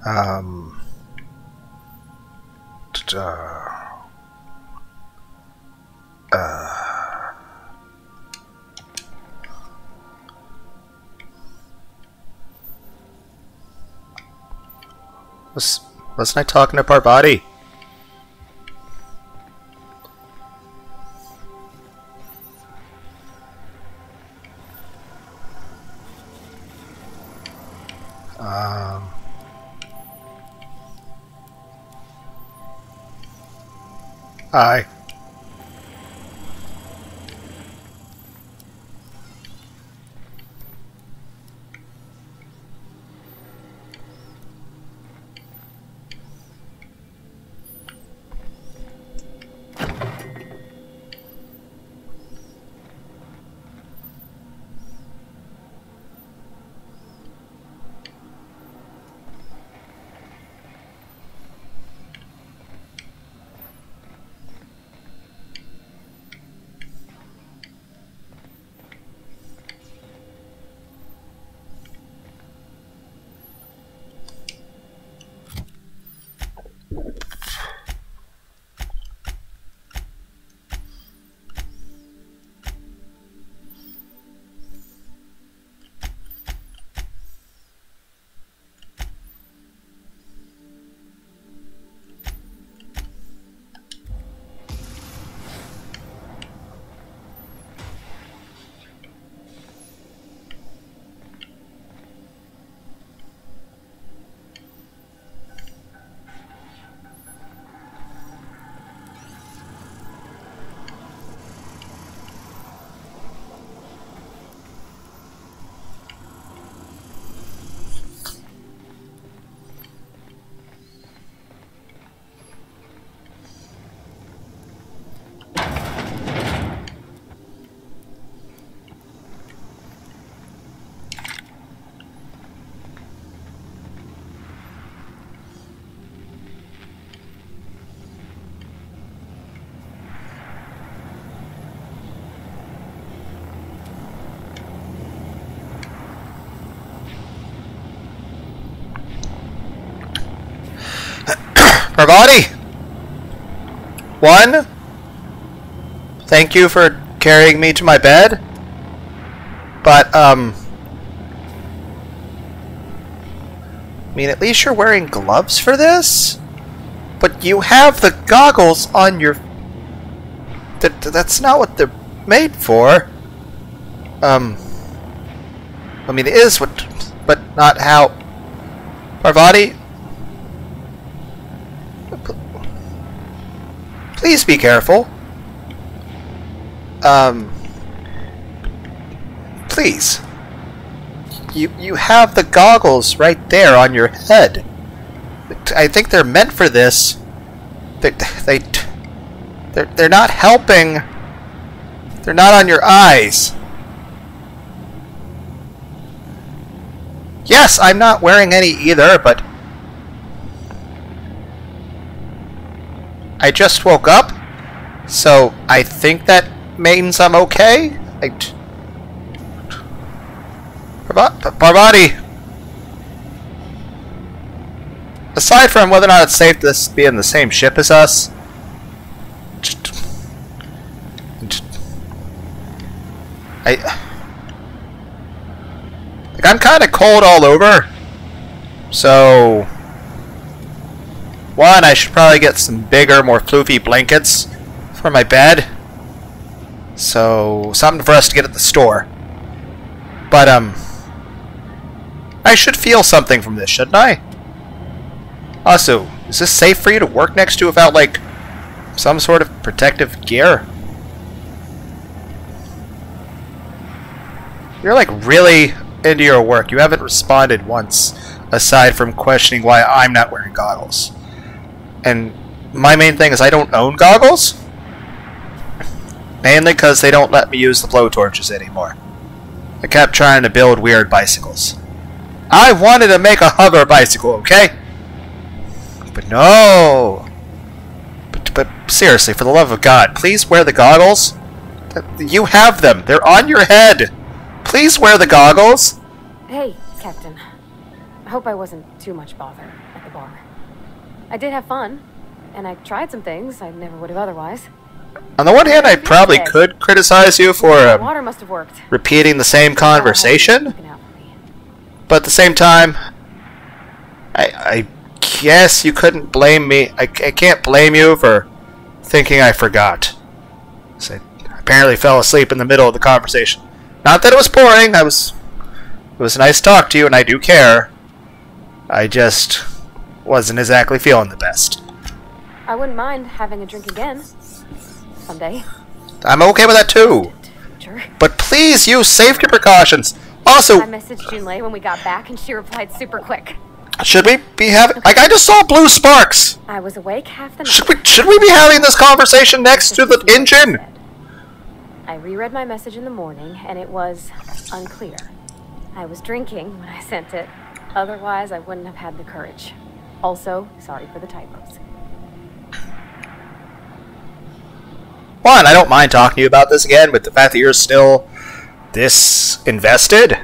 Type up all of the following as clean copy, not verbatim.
Um... Wasn't I talking to Parvati? Hi. Parvati! One, thank you for carrying me to my bed. But, I mean, at least you're wearing gloves for this? But you have the goggles on your... That's not what they're made for. I mean, it is what... But not how... Parvati? Please be careful. Please. You have the goggles right there on your head. I think they're meant for this. They're not helping. They're not on your eyes. Yes, I'm not wearing any either, but I just woke up, so I think that means I'm okay. Parvati! Aside from whether or not it's safe to be in the same ship as us, I'm kind of cold all over, so one, I should probably get some bigger, more floofy blankets for my bed. So, something for us to get at the store. But, I should feel something from this, shouldn't I? Also, is this safe for you to work next to without, like, some sort of protective gear? You're, like, really into your work. You haven't responded once, aside from questioning why I'm not wearing goggles. And my main thing is I don't own goggles. Mainly because they don't let me use the blowtorches anymore. I kept trying to build weird bicycles. I wanted to make a hover bicycle, okay? But no! But seriously, for the love of God, please wear the goggles. You have them. They're on your head. Please wear the goggles. Hey, Captain. I hope I wasn't too much bother. bar. I did have fun, and I tried some things I never would have otherwise. On the one hand, I probably could criticize you for Water must have worked. repeating the same conversation, Looking out for me. but at the same time, I guess you couldn't blame me. I can't blame you for thinking I forgot. So I apparently fell asleep in the middle of the conversation. Not that it was boring. It was nice to talk to you, and I do care. I just wasn't exactly feeling the best. I wouldn't mind having a drink again. Someday. I'm okay with that too. But please use safety precautions. Also, I messaged Junlei when we got back, and she replied super quick. should we be having... Like, I just saw blue sparks. I was awake half the night. Should we be having this conversation next to the engine? I reread my message in the morning, and it was unclear. I was drinking when I sent it. Otherwise, I wouldn't have had the courage. Also, sorry for the typos. One, I don't mind talking to you about this again, but the fact that you're still this invested...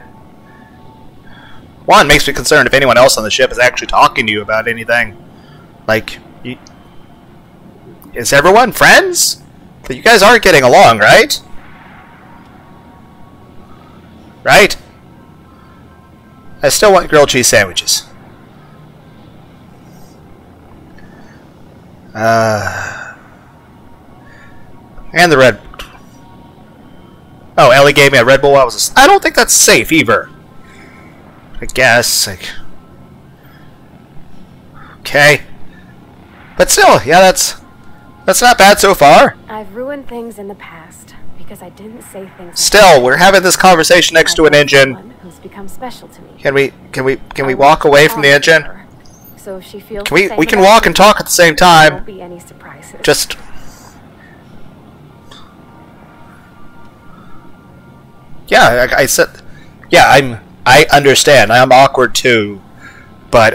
One, makes me concerned if anyone else on the ship is actually talking to you about anything. Like, is everyone friends? But you guys aren't getting along, right? Right? I still want grilled cheese sandwiches. And the Red... Oh, Ellie gave me a Red Bull while I was... I don't think that's safe, either. I guess, like... Okay. But still, yeah, that's not bad so far. I've ruined things in the past because I didn't say things. Still, we're having this conversation next to an engine. Who's become special to me. Can we walk away from the engine? So if she feels We can walk and talk at the same time. Won't be any surprises. Just... Yeah, I said... Yeah, I understand. I'm awkward too. But,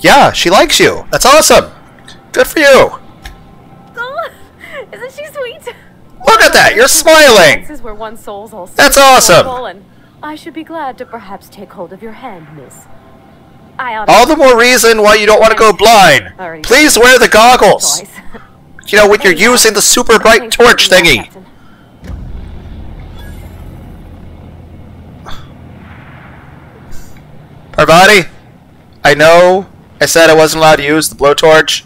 yeah, she likes you. That's awesome. Good for you. Oh, isn't she sweet? Look at that. You're smiling. Where one soul's all That's awesome. and I should be glad to perhaps take hold of your hand, miss. All the more reason why you don't want to go blind. Please wear the goggles. You know, when you're using the super bright torch thingy. Parvati, I know I said I wasn't allowed to use the blowtorch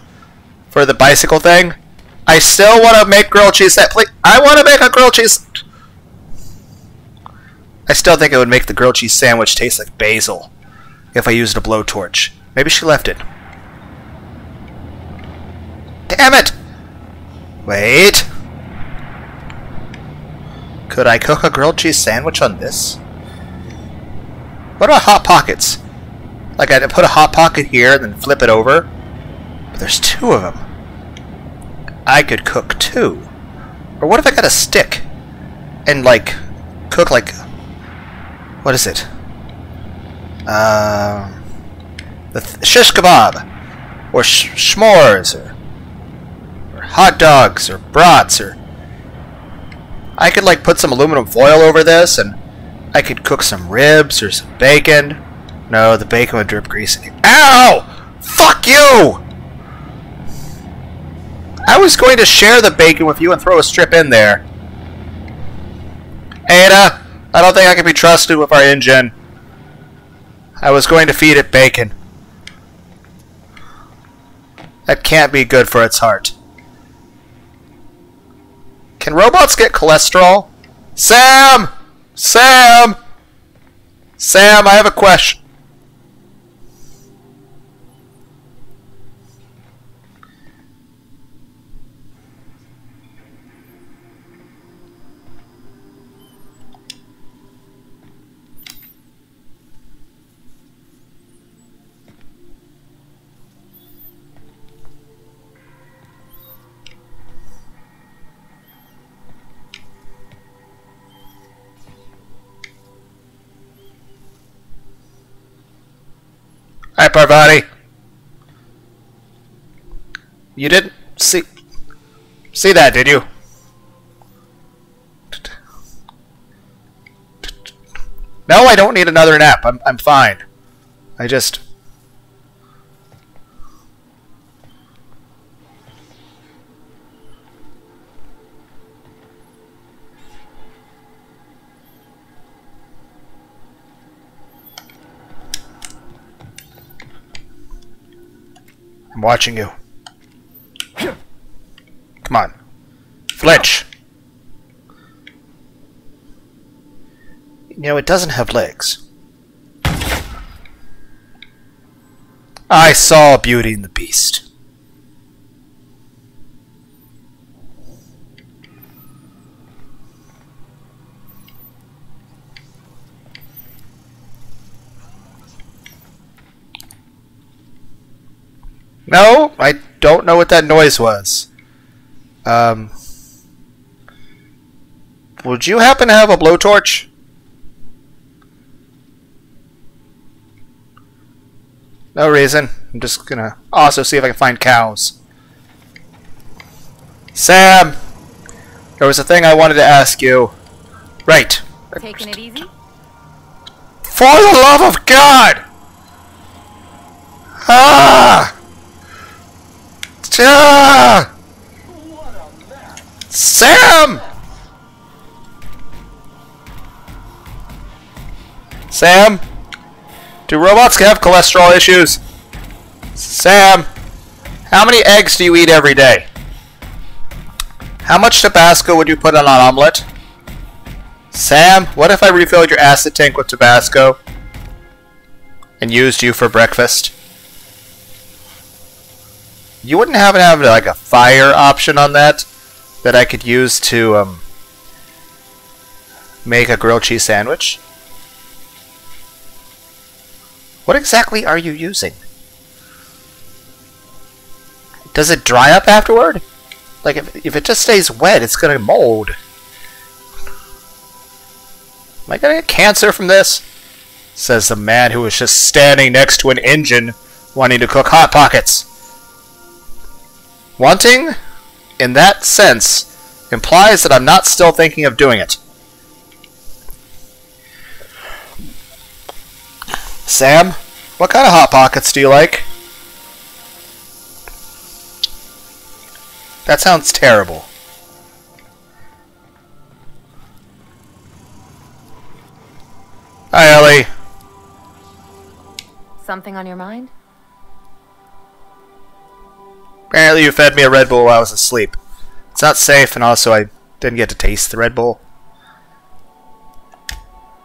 for the bicycle thing. I still want to make grilled cheese sandwich. I want to make a grilled cheese... I still think it would make the grilled cheese sandwich taste like basil if I used a blowtorch. Maybe she left it. Damn it! Wait. Could I cook a grilled cheese sandwich on this? What about Hot Pockets? Like, I'd put a Hot Pocket here and then flip it over. But there's two of them. I could cook two. Or what if I got a stick? And, like, cook, like... What is it? Shish kebab. Or s'mores. Or hot dogs. Or brats. Or... I could, like, put some aluminum foil over this and... I could cook some ribs or some bacon. No, the bacon would drip grease. Ow! Fuck you! I was going to share the bacon with you and throw a strip in there. Ada, I don't think I can be trusted with our engine. I was going to feed it bacon. That can't be good for its heart. Can robots get cholesterol? Sam! Sam! Sam, I have a question. Hi, Parvati. You didn't see that, did you? No, I don't need another nap. I'm fine. I just... I'm watching you. Come on. Flinch! You know, it doesn't have legs. I saw Beauty and the Beast. No, I don't know what that noise was. Would you happen to have a blowtorch? No reason. I'm just gonna also see if I can find cows. Sam! There was a thing I wanted to ask you. Right. Taking it easy? For the love of God! Ah! Ah! Sam! Sam? Do robots have cholesterol issues? Sam? How many eggs do you eat every day? How much Tabasco would you put on an omelet? Sam, what if I refilled your acid tank with Tabasco and used you for breakfast? You wouldn't happen to have like a fire option on that I could use to make a grilled cheese sandwich? What exactly are you using? Does it dry up afterward? Like, if it just stays wet, it's gonna mold. Am I gonna get cancer from this? Says the man who was just standing next to an engine wanting to cook Hot Pockets. Wanting, in that sense, implies that I'm not still thinking of doing it. Sam, what kind of Hot Pockets do you like? That sounds terrible. Hi, Ellie. Something on your mind? Apparently you fed me a Red Bull while I was asleep. It's not safe, and also I didn't get to taste the Red Bull.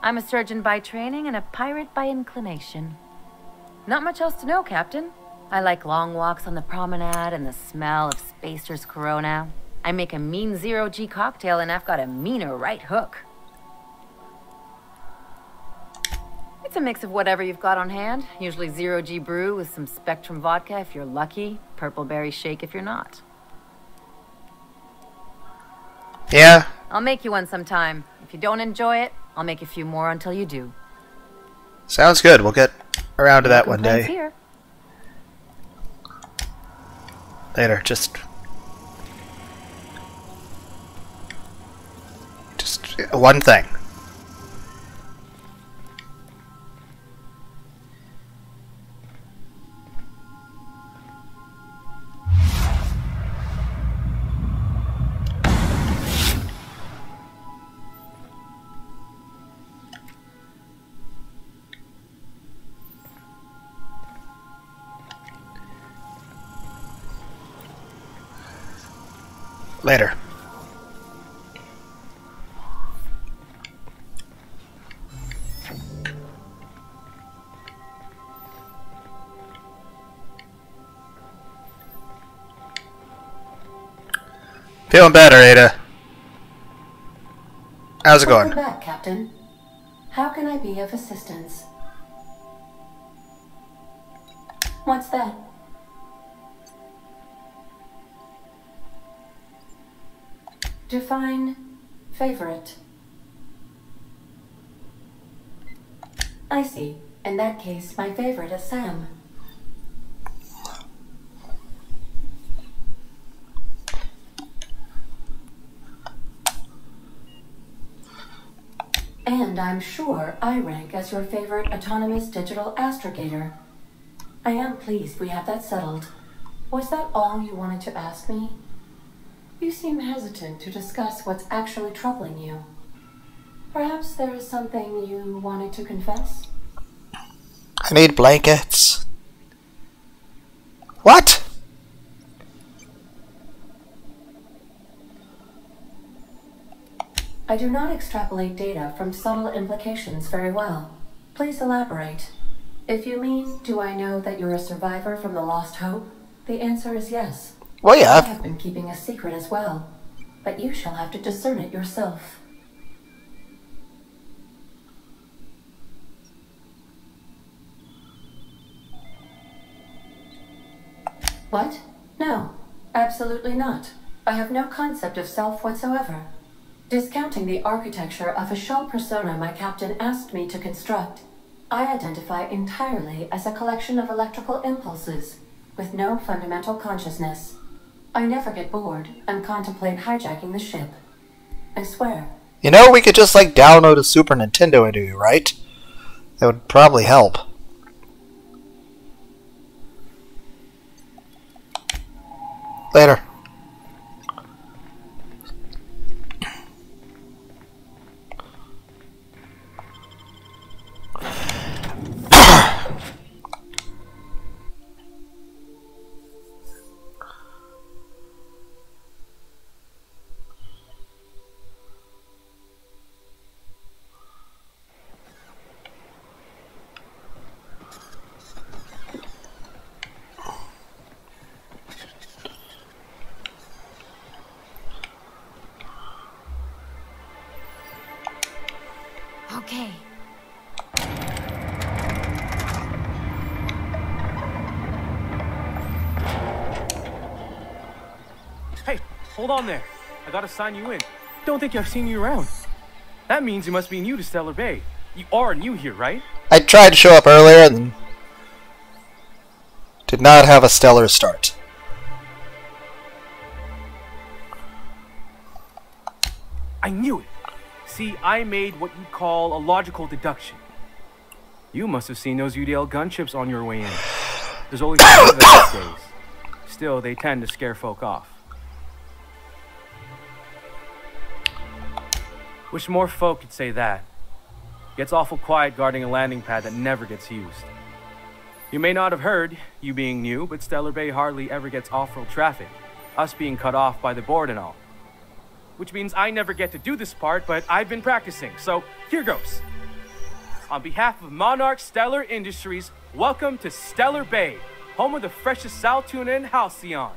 I'm a surgeon by training and a pirate by inclination. Not much else to know, Captain. I like long walks on the promenade and the smell of Spacer's Corona. I make a mean zero-G cocktail and I've got a meaner right hook. It's a mix of whatever you've got on hand. Usually zero-G brew with some Spectrum vodka if you're lucky. Purple berry shake if you're not. Yeah. I'll make you one sometime. If you don't enjoy it, I'll make a few more until you do. Sounds good. We'll get around to that one day. Here. Later. Just one thing. Later. Feeling better, Ada. How's it going? Welcome back, Captain. How can I be of assistance? What's that? Define favorite. I see. In that case, my favorite is Sam. And I'm sure I rank as your favorite autonomous digital astrogator. I am pleased we have that settled. Was that all you wanted to ask me? You seem hesitant to discuss what's actually troubling you. Perhaps there is something you wanted to confess? I need blankets. What? I do not extrapolate data from subtle implications very well. Please elaborate. If you mean, do I know that you're a survivor from the Lost Hope? The answer is yes. Well, yeah. I have been keeping a secret as well, but you shall have to discern it yourself. What? No, absolutely not. I have no concept of self whatsoever. Discounting the architecture of a shell persona my captain asked me to construct, I identify entirely as a collection of electrical impulses with no fundamental consciousness. I never get bored and contemplate hijacking the ship. I swear. You know, we could just, like, download a Super Nintendo into you, right? That would probably help. Later. Okay. Hey, hold on there. I gotta sign you in. Don't think I've seen you around. That means you must be new to Stellar Bay. You are new here, right? I tried to show up earlier and did not have a stellar start. I knew it. See, I made what you'd call a logical deduction. You must have seen those UDL gunships on your way in. There's only 5 of them these days. Still, they tend to scare folk off. Wish more folk could say that. Gets awful quiet guarding a landing pad that never gets used. You may not have heard, you being new, but Stellar Bay hardly ever gets off-road traffic. Us being cut off by the board and all. Which means I never get to do this part, but I've been practicing, so here goes. On behalf of Monarch Stellar Industries, welcome to Stellar Bay, home of the freshest sal tuna in Halcyon.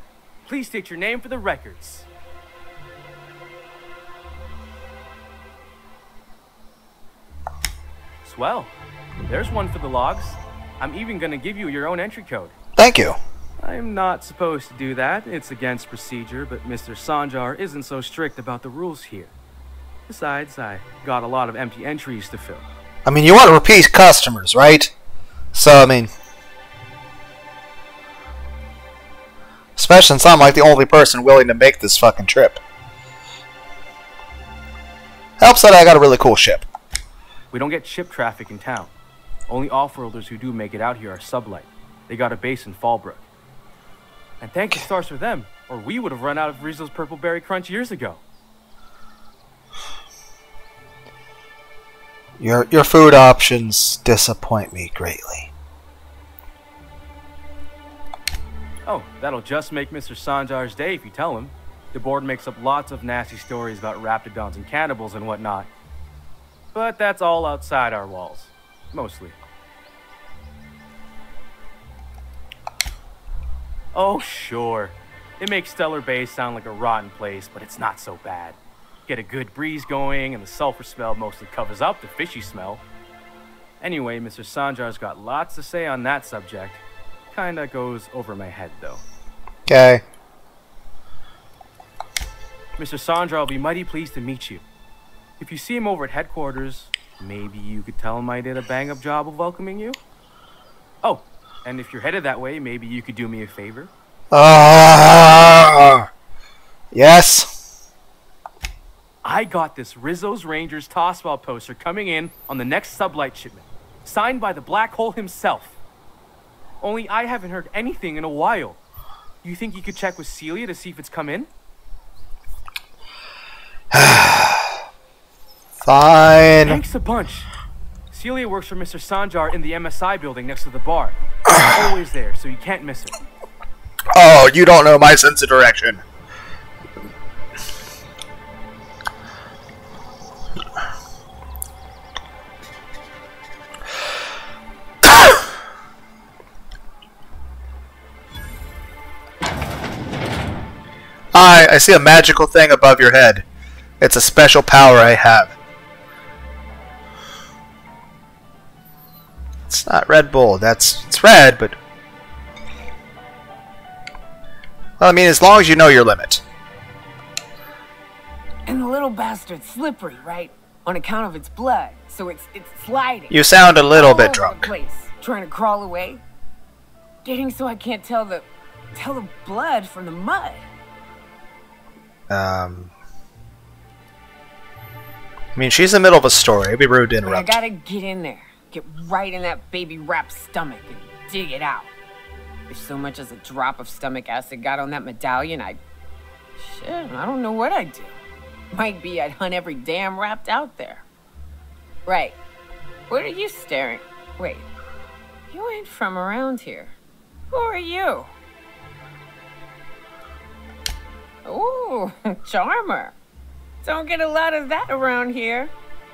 Please state your name for the records. Swell. There's one for the logs. I'm even gonna give you your own entry code. Thank you. I'm not supposed to do that. It's against procedure, but Mr. Sanjar isn't so strict about the rules here. Besides, I got a lot of empty entries to fill. I mean, you want repeat customers, right? So, I mean... especially since I'm like the only person willing to make this fucking trip. Helps that I got a really cool ship. We don't get ship traffic in town. Only off-worlders who do make it out here are Sublight. They got a base in Fallbrook. And thank the stars for them, or we would have run out of Rizzo's Purple Berry Crunch years ago. Your food options disappoint me greatly. Oh, that'll just make Mr. Sanjar's day if you tell him. The board makes up lots of nasty stories about raptidons and cannibals and whatnot. But that's all outside our walls. Mostly. Oh, sure. It makes Stellar Bay sound like a rotten place, but it's not so bad. Get a good breeze going, and the sulfur smell mostly covers up the fishy smell. Anyway, Mr. Sanjar's got lots to say on that subject. Kinda goes over my head, though. Okay. Mr. Sanjar will be mighty pleased to meet you. If you see him over at headquarters, maybe you could tell him I did a bang-up job of welcoming you? Oh, and if you're headed that way, maybe you could do me a favor? Yes. I got this Rizzo's Rangers Tossball poster coming in on the next Sublight shipment, signed by the Black Hole himself. Only I haven't heard anything in a while. You think you could check with Celia to see if it's come in? Fine. Thanks a bunch. Celia works for Mr. Sanjar in the MSI building next to the bar. She's always there, so you can't miss her. Oh, you don't know my sense of direction. Hi, I see a magical thing above your head. It's a special power I have. It's not Red Bull. It's red, but... Well, I mean, as long as you know your limit. And the little bastard's slippery, right? On account of its blood, so it's sliding. You sound a little all bit over drunk. the place, trying to crawl away. Getting so I can't tell the blood from the mud. I mean, she's in the middle of a story. It'd be rude to But I interrupt. gotta get in there, get right in that baby rap's stomach and dig it out. If so much as a drop of stomach acid got on that medallion, I don't know what I'd do. Might be I'd hunt every damn rapt out there. Right. What are you staring? Wait. You ain't from around here. Who are you? Ooh, charmer. Don't get a lot of that around here.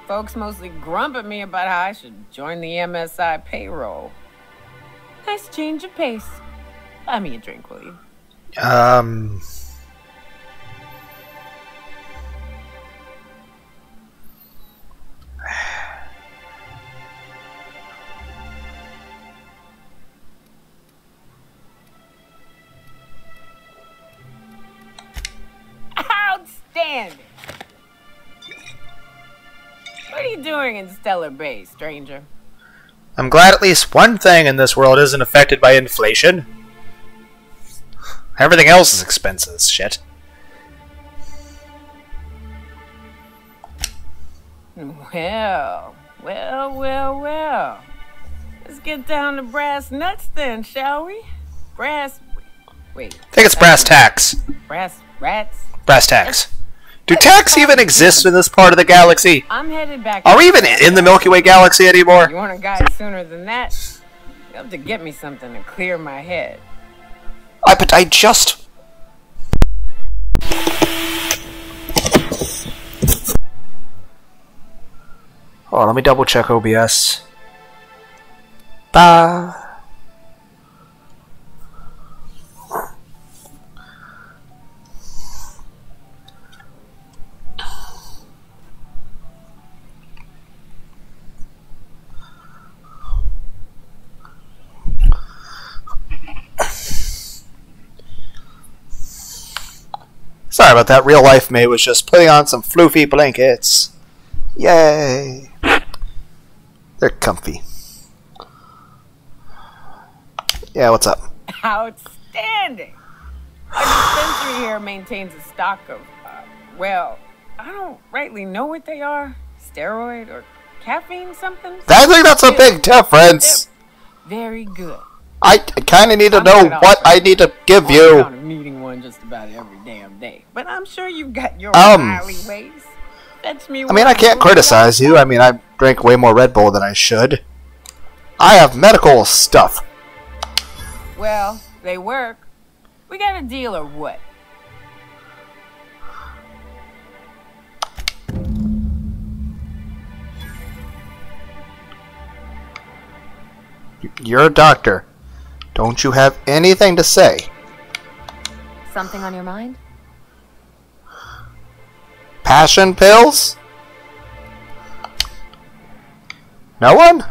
Folks mostly grump at me about how I should join the MSI payroll. Nice change of pace. Buy me a drink, will you? Outstanding! What are you doing in Stellar Bay, stranger? I'm glad at least one thing in this world isn't affected by inflation. Everything else is expensive as shit. Well. Let's get down to brass nuts then, shall we? Wait. I think it's brass tacks. Brass rats? Brass tacks. Do tacks even exist in this part of the galaxy? I'm headed back. Are we even in the Milky Way galaxy anymore? You want a guide sooner than that? You have to get me something to clear my head. But I just... Oh, let me double check OBS. Sorry about that. Real life May was just putting on some floofy blankets. Yay! They're comfy. Yeah, what's up? Outstanding! Our dispensary here maintains a stock of, well, I don't rightly know what they are. Steroid or caffeine something? I think that's a big difference. Very good. I kind of need to know what I need to give you. I'm needing one just about every damn day. But I'm sure you've got your wily ways. Fetch me. I mean, I can't criticize you. I mean, I drink way more Red Bull than I should. I have medical stuff. Well, they work. We got a deal or what? You're a doctor. Don't you have anything to say? Something on your mind? Passion pills? No one?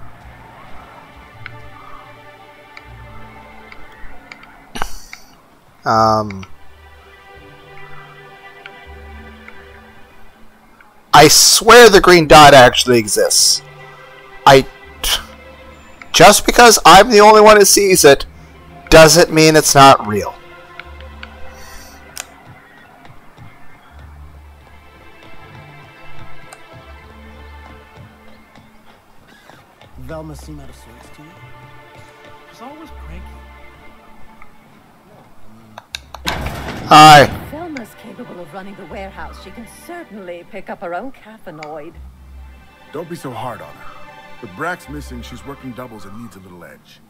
I swear the green dot actually exists. Just because I'm the only one who sees it doesn't mean it's not real. Velma seem out of sorts to you? She's always cranky. Hi. Velma's capable of running the warehouse. She can certainly pick up her own caffeinoid. Don't be so hard on her. With Brack's missing, she's working doubles and needs a little edge.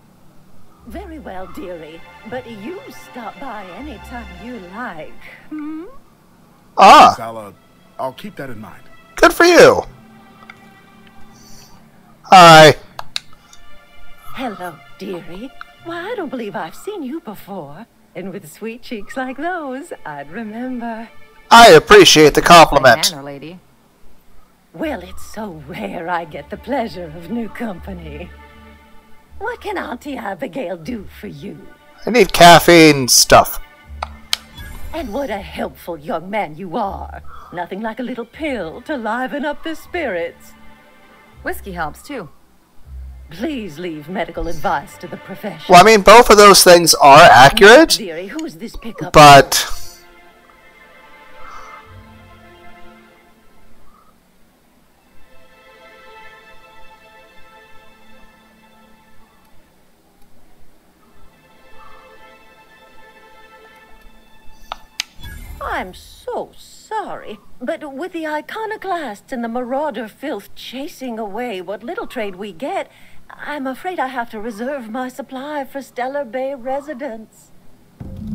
Very well, dearie. But you stop by anytime you like. Hmm? Ah, I'll keep that in mind. good for you. Hi. Hello, dearie. Why, I don't believe I've seen you before. And with sweet cheeks like those, I'd remember. I appreciate the compliment. Manner, lady. Well, it's so rare I get the pleasure of new company. What can Auntie Abigail do for you? I need caffeine stuff. And what a helpful young man you are. Nothing like a little pill to liven up the spirits. Whiskey helps, too. Please leave medical advice to the profession. Well, I mean, both of those things are accurate, Dearie, who's this pickup? but... I'm so sorry, but with the iconoclasts and the marauder filth chasing away what little trade we get, I'm afraid I have to reserve my supply for Stellar Bay residents.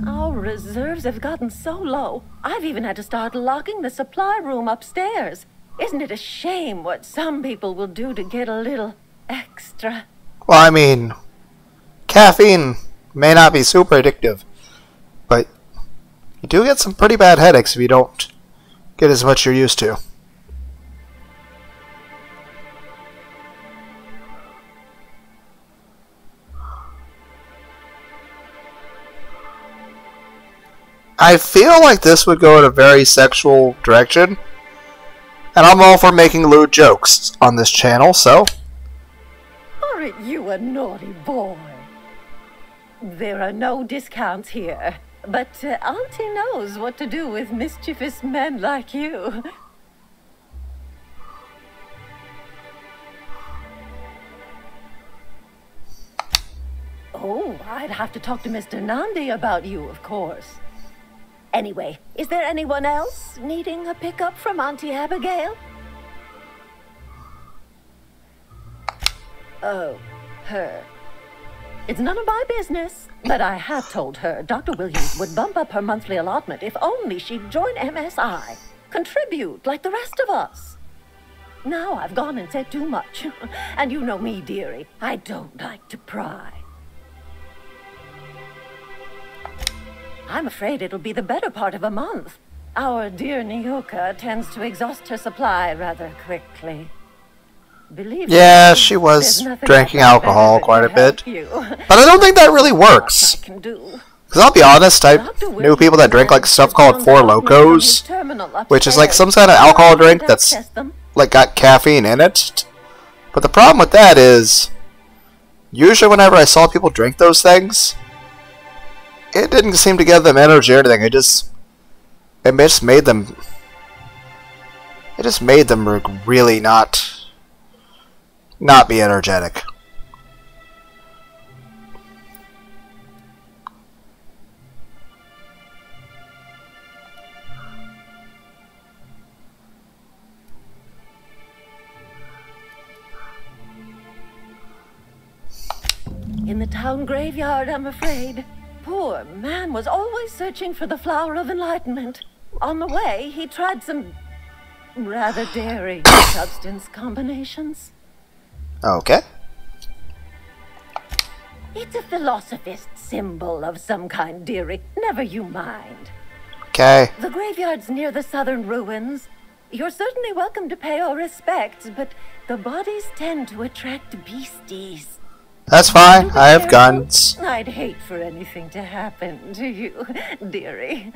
Our reserves have gotten so low, I've even had to start locking the supply room upstairs. Isn't it a shame what some people will do to get a little extra? Well, I mean, caffeine may not be super addictive, but you do get some pretty bad headaches if you don't get as much you're used to. I feel like this would go in a very sexual direction, and I'm all for making lewd jokes on this channel, so... Aren't you a naughty boy? There are no discounts here, but Auntie knows what to do with mischievous men like you. Oh, I'd have to talk to Mr. Nandi about you, of course. Anyway, is there anyone else needing a pickup from Auntie Abigail? Oh, her. It's none of my business, but I have told her Dr. Williams would bump up her monthly allotment if only she'd join MSI. Contribute like the rest of us. Now I've gone and said too much. And you know me, dearie. I don't like to pry. I'm afraid it'll be the better part of a month. Our dear Nyoka tends to exhaust her supply rather quickly. Believe Yeah, me, she was there's nothing drinking I can alcohol do quite a to bit. help you. But I don't think that really works. I can do. Because I'll be honest, I Dr. knew people that drink like stuff called Four Locos, which is like some kind of alcohol drink that's like got caffeine in it. But the problem with that is, usually whenever I saw people drink those things, it didn't seem to give them energy or anything. It just made them really not be energetic. In the town graveyard, I'm afraid. Poor man was always searching for the flower of enlightenment. On the way, he tried some rather daring substance combinations. Okay. It's a philosophist symbol of some kind, dearie. Never you mind. Okay. The graveyard's near the southern ruins. You're certainly welcome to pay our respects, but the bodies tend to attract beasties. That's fine. I have guns. I'd hate for anything to happen to you, dearie.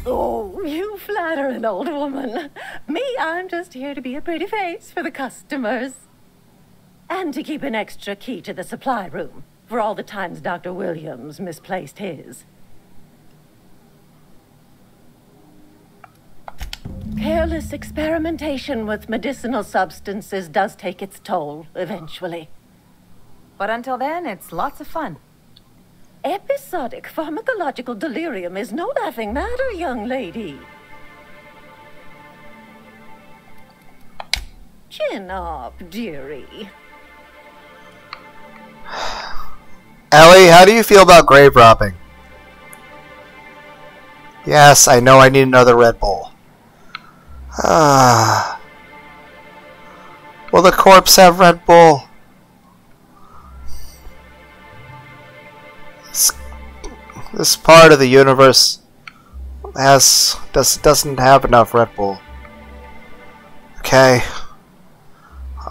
Oh, you flatter an old woman. Me, I'm just here to be a pretty face for the customers. And to keep an extra key to the supply room for all the times Dr. Williams misplaced his. Careless experimentation with medicinal substances does take its toll, eventually. But until then, it's lots of fun. Episodic pharmacological delirium is no laughing matter, young lady. Chin up, dearie. Ellie, how do you feel about grave robbing? Yes, I know I need another Red Bull. Will the corpse have Red Bull? This part of the universe doesn't have enough Red Bull. Okay.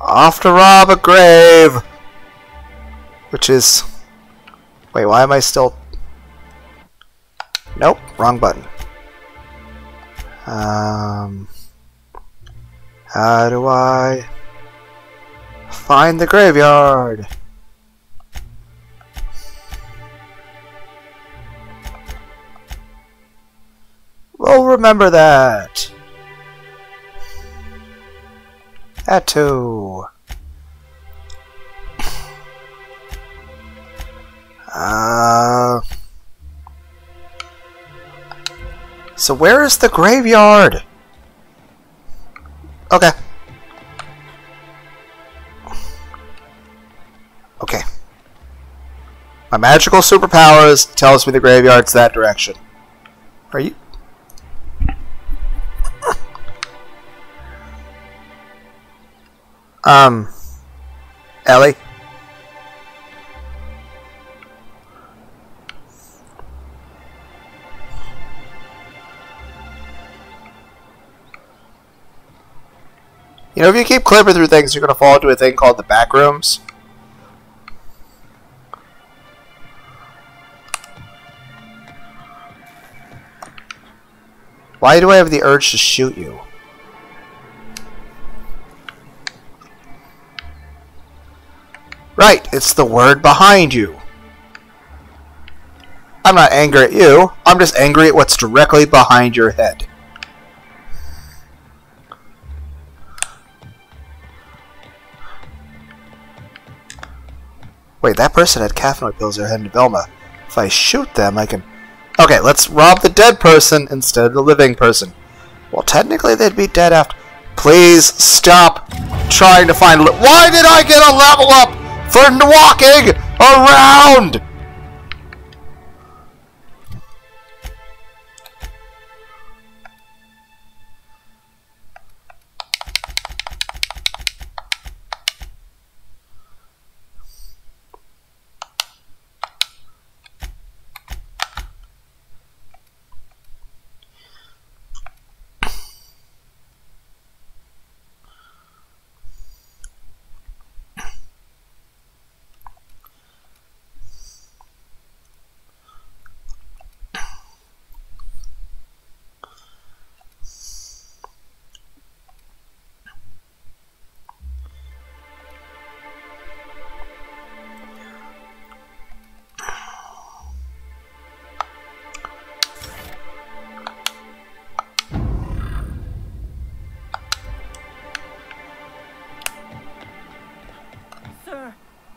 Off to rob a grave! Which is... Wait, why am I still... Nope, wrong button. How do I find the graveyard? We'll remember that. That too. So where is the graveyard? Okay. Okay. My magical superpowers tells me the graveyard's that direction. Are you? Ellie? You know, if you keep clipping through things, you're going to fall into a thing called the back rooms. Why do I have the urge to shoot you? Right, it's the word behind you. I'm not angry at you. I'm just angry at what's directly behind your head. Wait, that person had caffeine pills they're heading to Velma. If I shoot them, I can... Okay, let's rob the dead person instead of the living person. Well, technically they'd be dead after... Please stop trying to find... Why did I get a level up for walking around?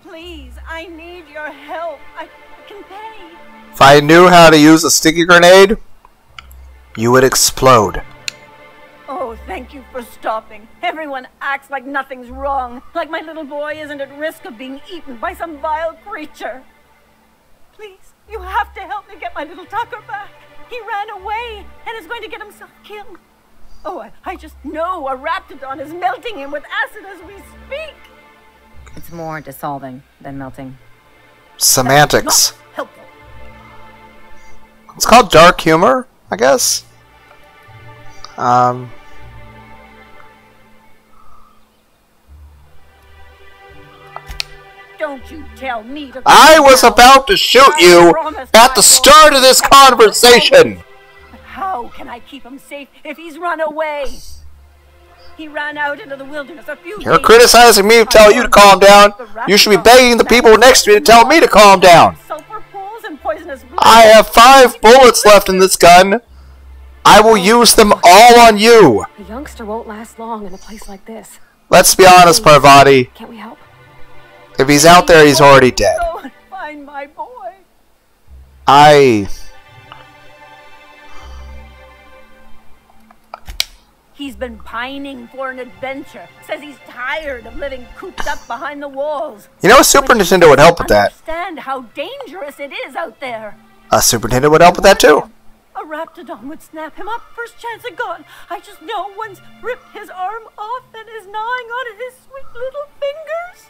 Please, I need your help. I can pay. If I knew how to use a sticky grenade, you would explode. Oh, thank you for stopping. Everyone acts like nothing's wrong, like my little boy isn't at risk of being eaten by some vile creature. Please, you have to help me get my little Tucker back. He ran away and is going to get himself killed. Oh, I just know a raptidon is melting him with acid as we speak. It's more dissolving than melting. Semantics. Helpful. It's called dark humor, I guess. Don't you tell me to... I was about to shoot you at the start of this conversation! But how can I keep him safe if he's run away? He ran out into the wilderness a few You're days criticizing me to tell you to calm down. You should be begging the people next to me to tell me to calm down. Sulfur pools and poisonous blood. I have 5 bullets left in this gun. I will use them all on you. A youngster won't last long in a place like this. Let's be honest, Parvati. Can't we help? If he's out there, he's already dead. Go and find my boy. He's been pining for an adventure. Says he's tired of living cooped up behind the walls. You know, a Super Nintendo would help with that. Understand how dangerous it is out there. A Super Nintendo would help with that too. A A raptidon would snap him up first chance it got. I just know one's ripped his arm off and is gnawing on his sweet little fingers.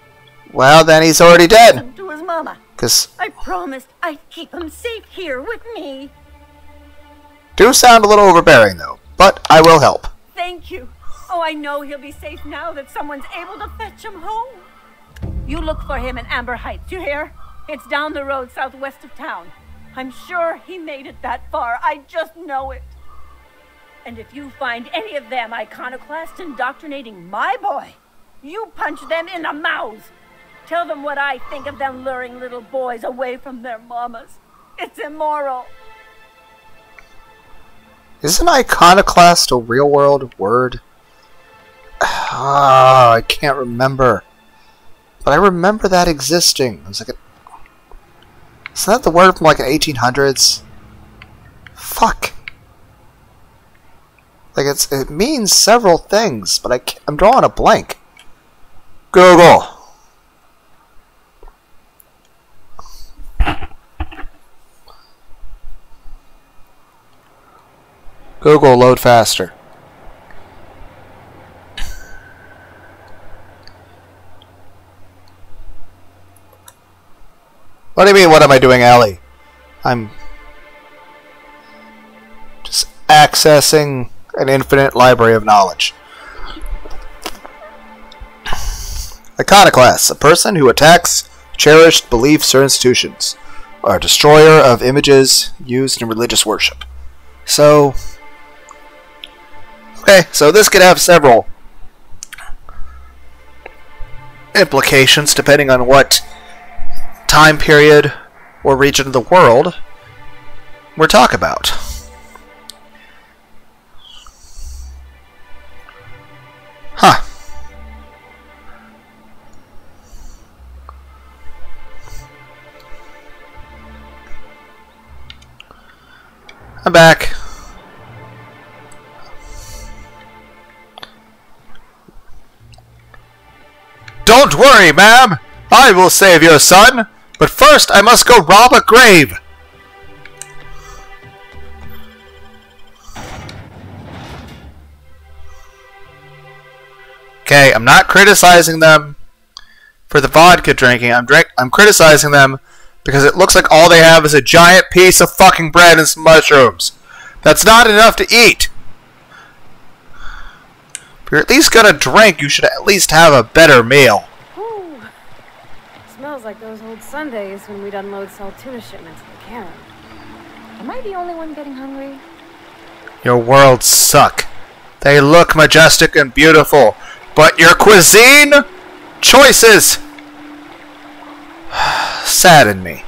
Well, then he's already dead. Listen to his mama. 'Cause I promised I'd keep him safe here with me. do sound a little overbearing, though. But I will help. Thank you. Oh, I know he'll be safe now that someone's able to fetch him home. You look for him in Amber Heights, you hear? It's down the road southwest of town. I'm sure he made it that far. I just know it. And if you find any of them iconoclasts indoctrinating my boy, you punch them in the mouth. Tell them what I think of them luring little boys away from their mamas. It's immoral. Isn't iconoclast a real-world word? Ah, I can't remember. But I remember that existing. It was like isn't that the word from like the 1800s? Fuck. Like it means several things, but I'm drawing a blank. Google. Google, load faster. What do you mean, what am I doing, Ellie? I'm just accessing an infinite library of knowledge. Iconoclast, a person who attacks cherished beliefs or institutions, or a destroyer of images used in religious worship. So, okay, so this could have several implications depending on what time period or region of the world we're talking about. Huh. I'm back. Don't worry, ma'am. I will save your son. But first, I must go rob a grave. Okay, I'm not criticizing them for the vodka drinking. I'm criticizing them because it looks like all they have is a giant piece of fucking bread and some mushrooms. That's not enough to eat. If you're at least gonna drink, you should at least have a better meal. Smells like those old Sundays when we'd unload salt tuna shipments to the Karen. Am I the only one getting hungry? Your worlds suck. They look majestic and beautiful, but your cuisine choices sadden me.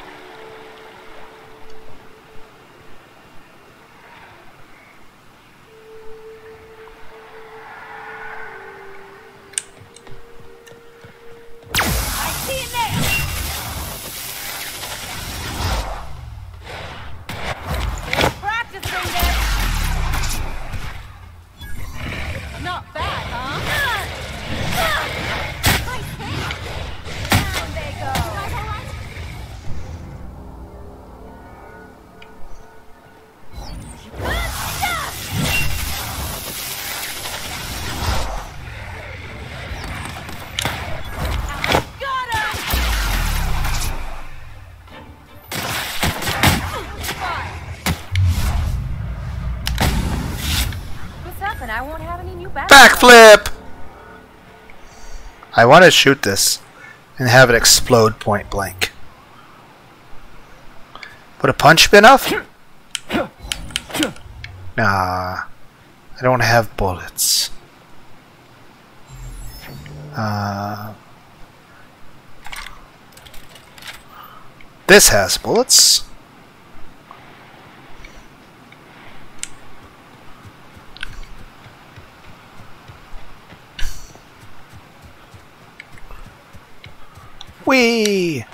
I won't have any new backflip! I want to shoot this and have it explode point blank. Would a punch be enough? Nah, I don't have bullets. This has bullets. Whee!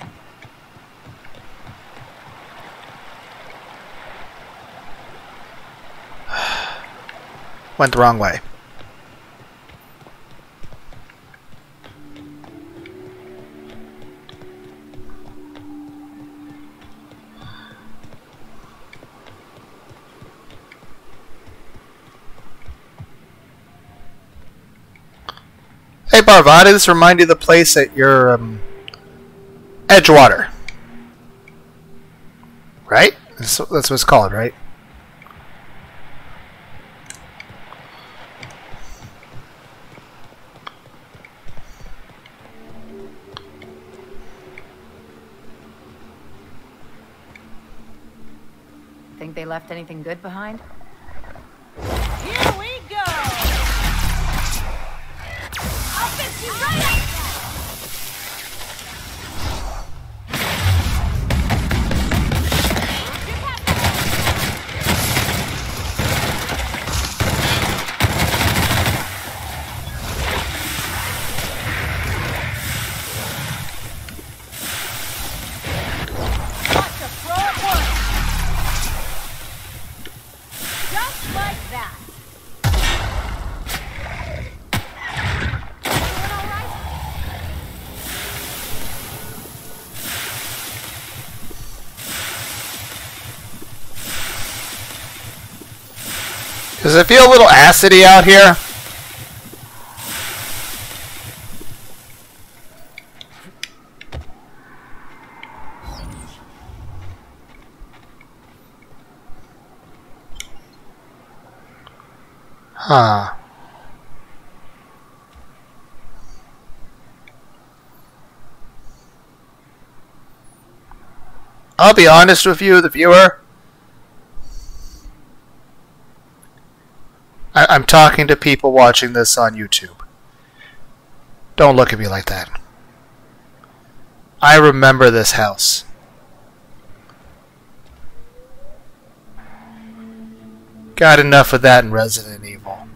Went the wrong way. Hey Barvada, this remind you of the place at your Edgewater. Right? That's what it's called, right? Think they left anything good behind? Here we go! I'll fix you right up! Does it feel a little acidy out here? Huh. I'll be honest with you, the viewer. I'm talking to people watching this on YouTube. Don't look at me like that. I remember this house. Got enough of that in Resident Evil.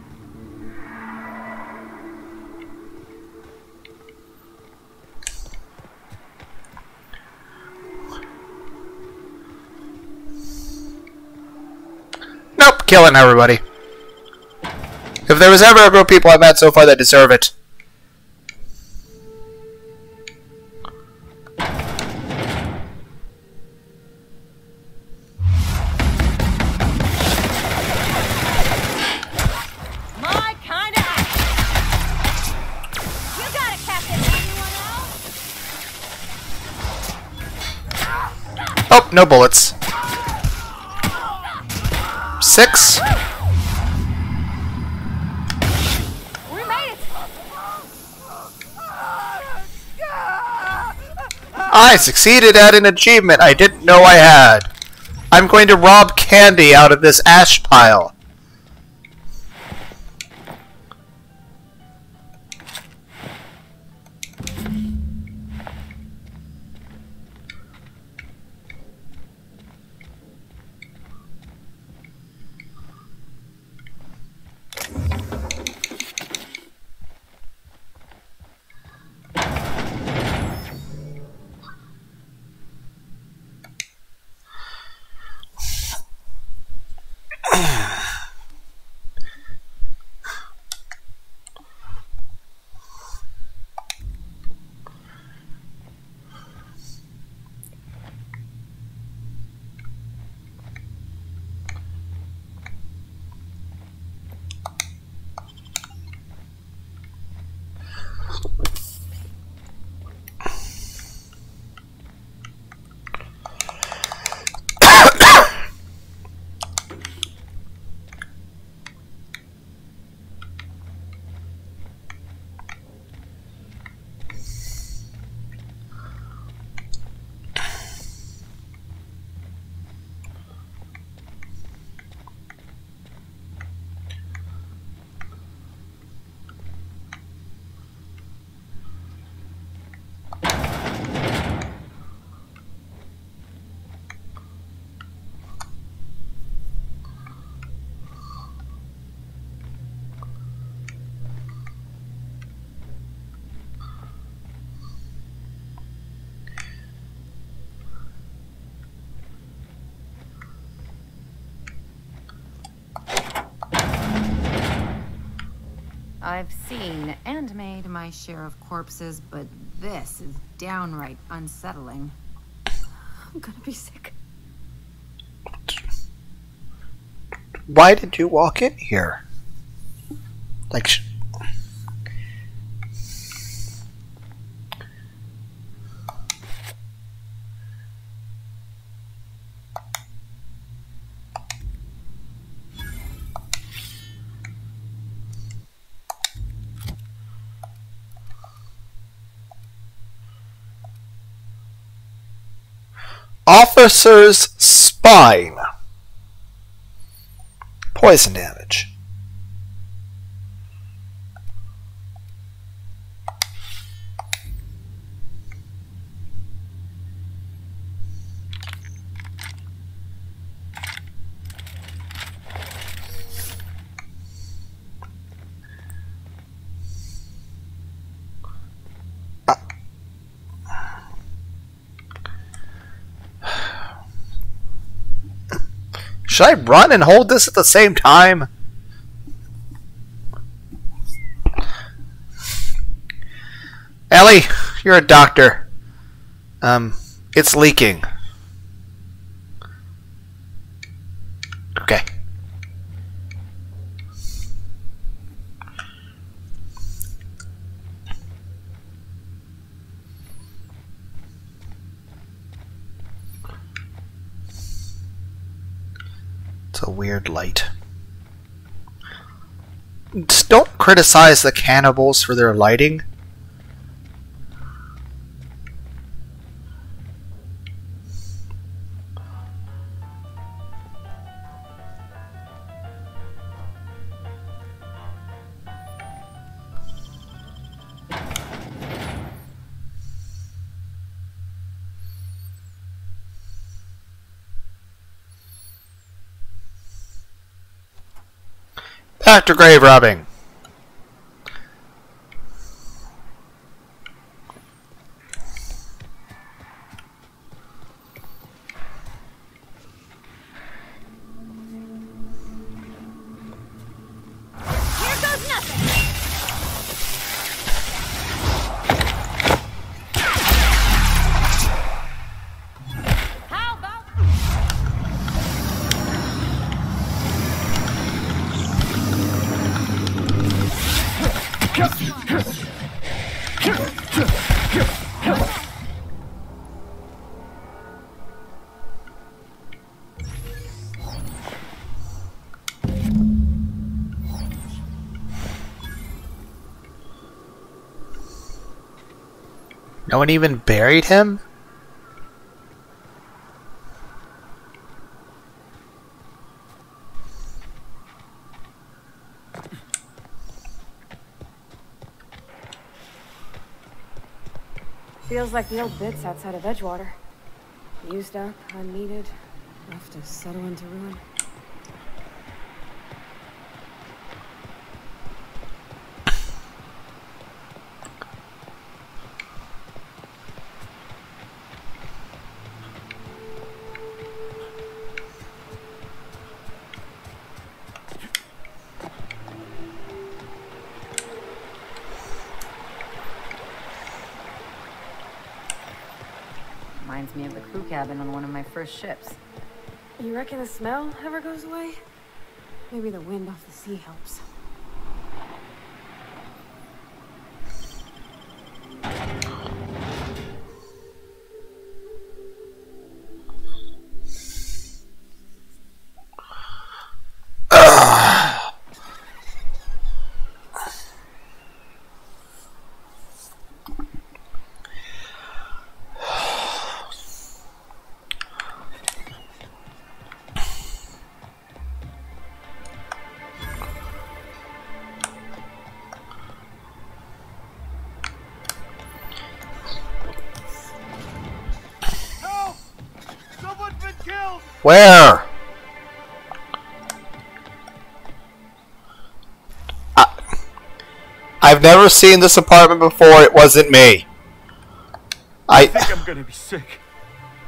Nope, killing everybody. If there was ever a group of people I've met so far that deserve it. My kind of action. You got it, Captain. Anyone else? Oh, no bullets. 6. I succeeded at an achievement I didn't know I had. I'm going to rob candy out of this ash pile. I've seen and made my share of corpses, but this is downright unsettling. I'm gonna be sick. Why did you walk in here? Like, Officer's spine. Poison damage. Should I run and hold this at the same time? Ellie, you're a doctor. It's leaking. Okay. It's a weird light. Just don't criticize the cannibals for their lighting. Back to grave robbing. No one even buried him? Feels like the old bits outside of Edgewater. Used up, unneeded, left to settle into ruin. Reminds me of the crew cabin on one of my first ships. You reckon the smell ever goes away? Maybe the wind off the sea helps. Where? I've never seen this apartment before. It wasn't me. I think I'm gonna be sick.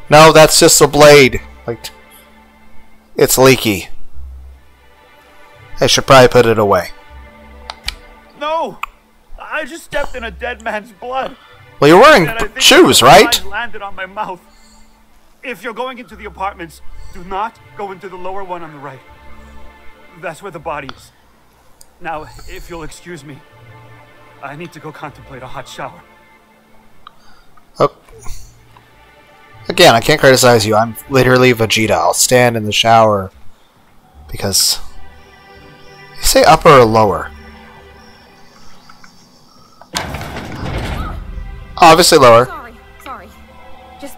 No, that's just a blade. Like, it's leaky. I should probably put it away. No! I just stepped in a dead man's blood. Well, you're wearing shoes, right? Landed on my mouth. If you're going into the apartments, do not go into the lower one on the right. That's where the body is. Now, if you'll excuse me, I need to go contemplate a hot shower. Oh. Again, I can't criticize you. I'm literally Vegeta. I'll stand in the shower because... You say upper or lower? Obviously lower. Sorry. Just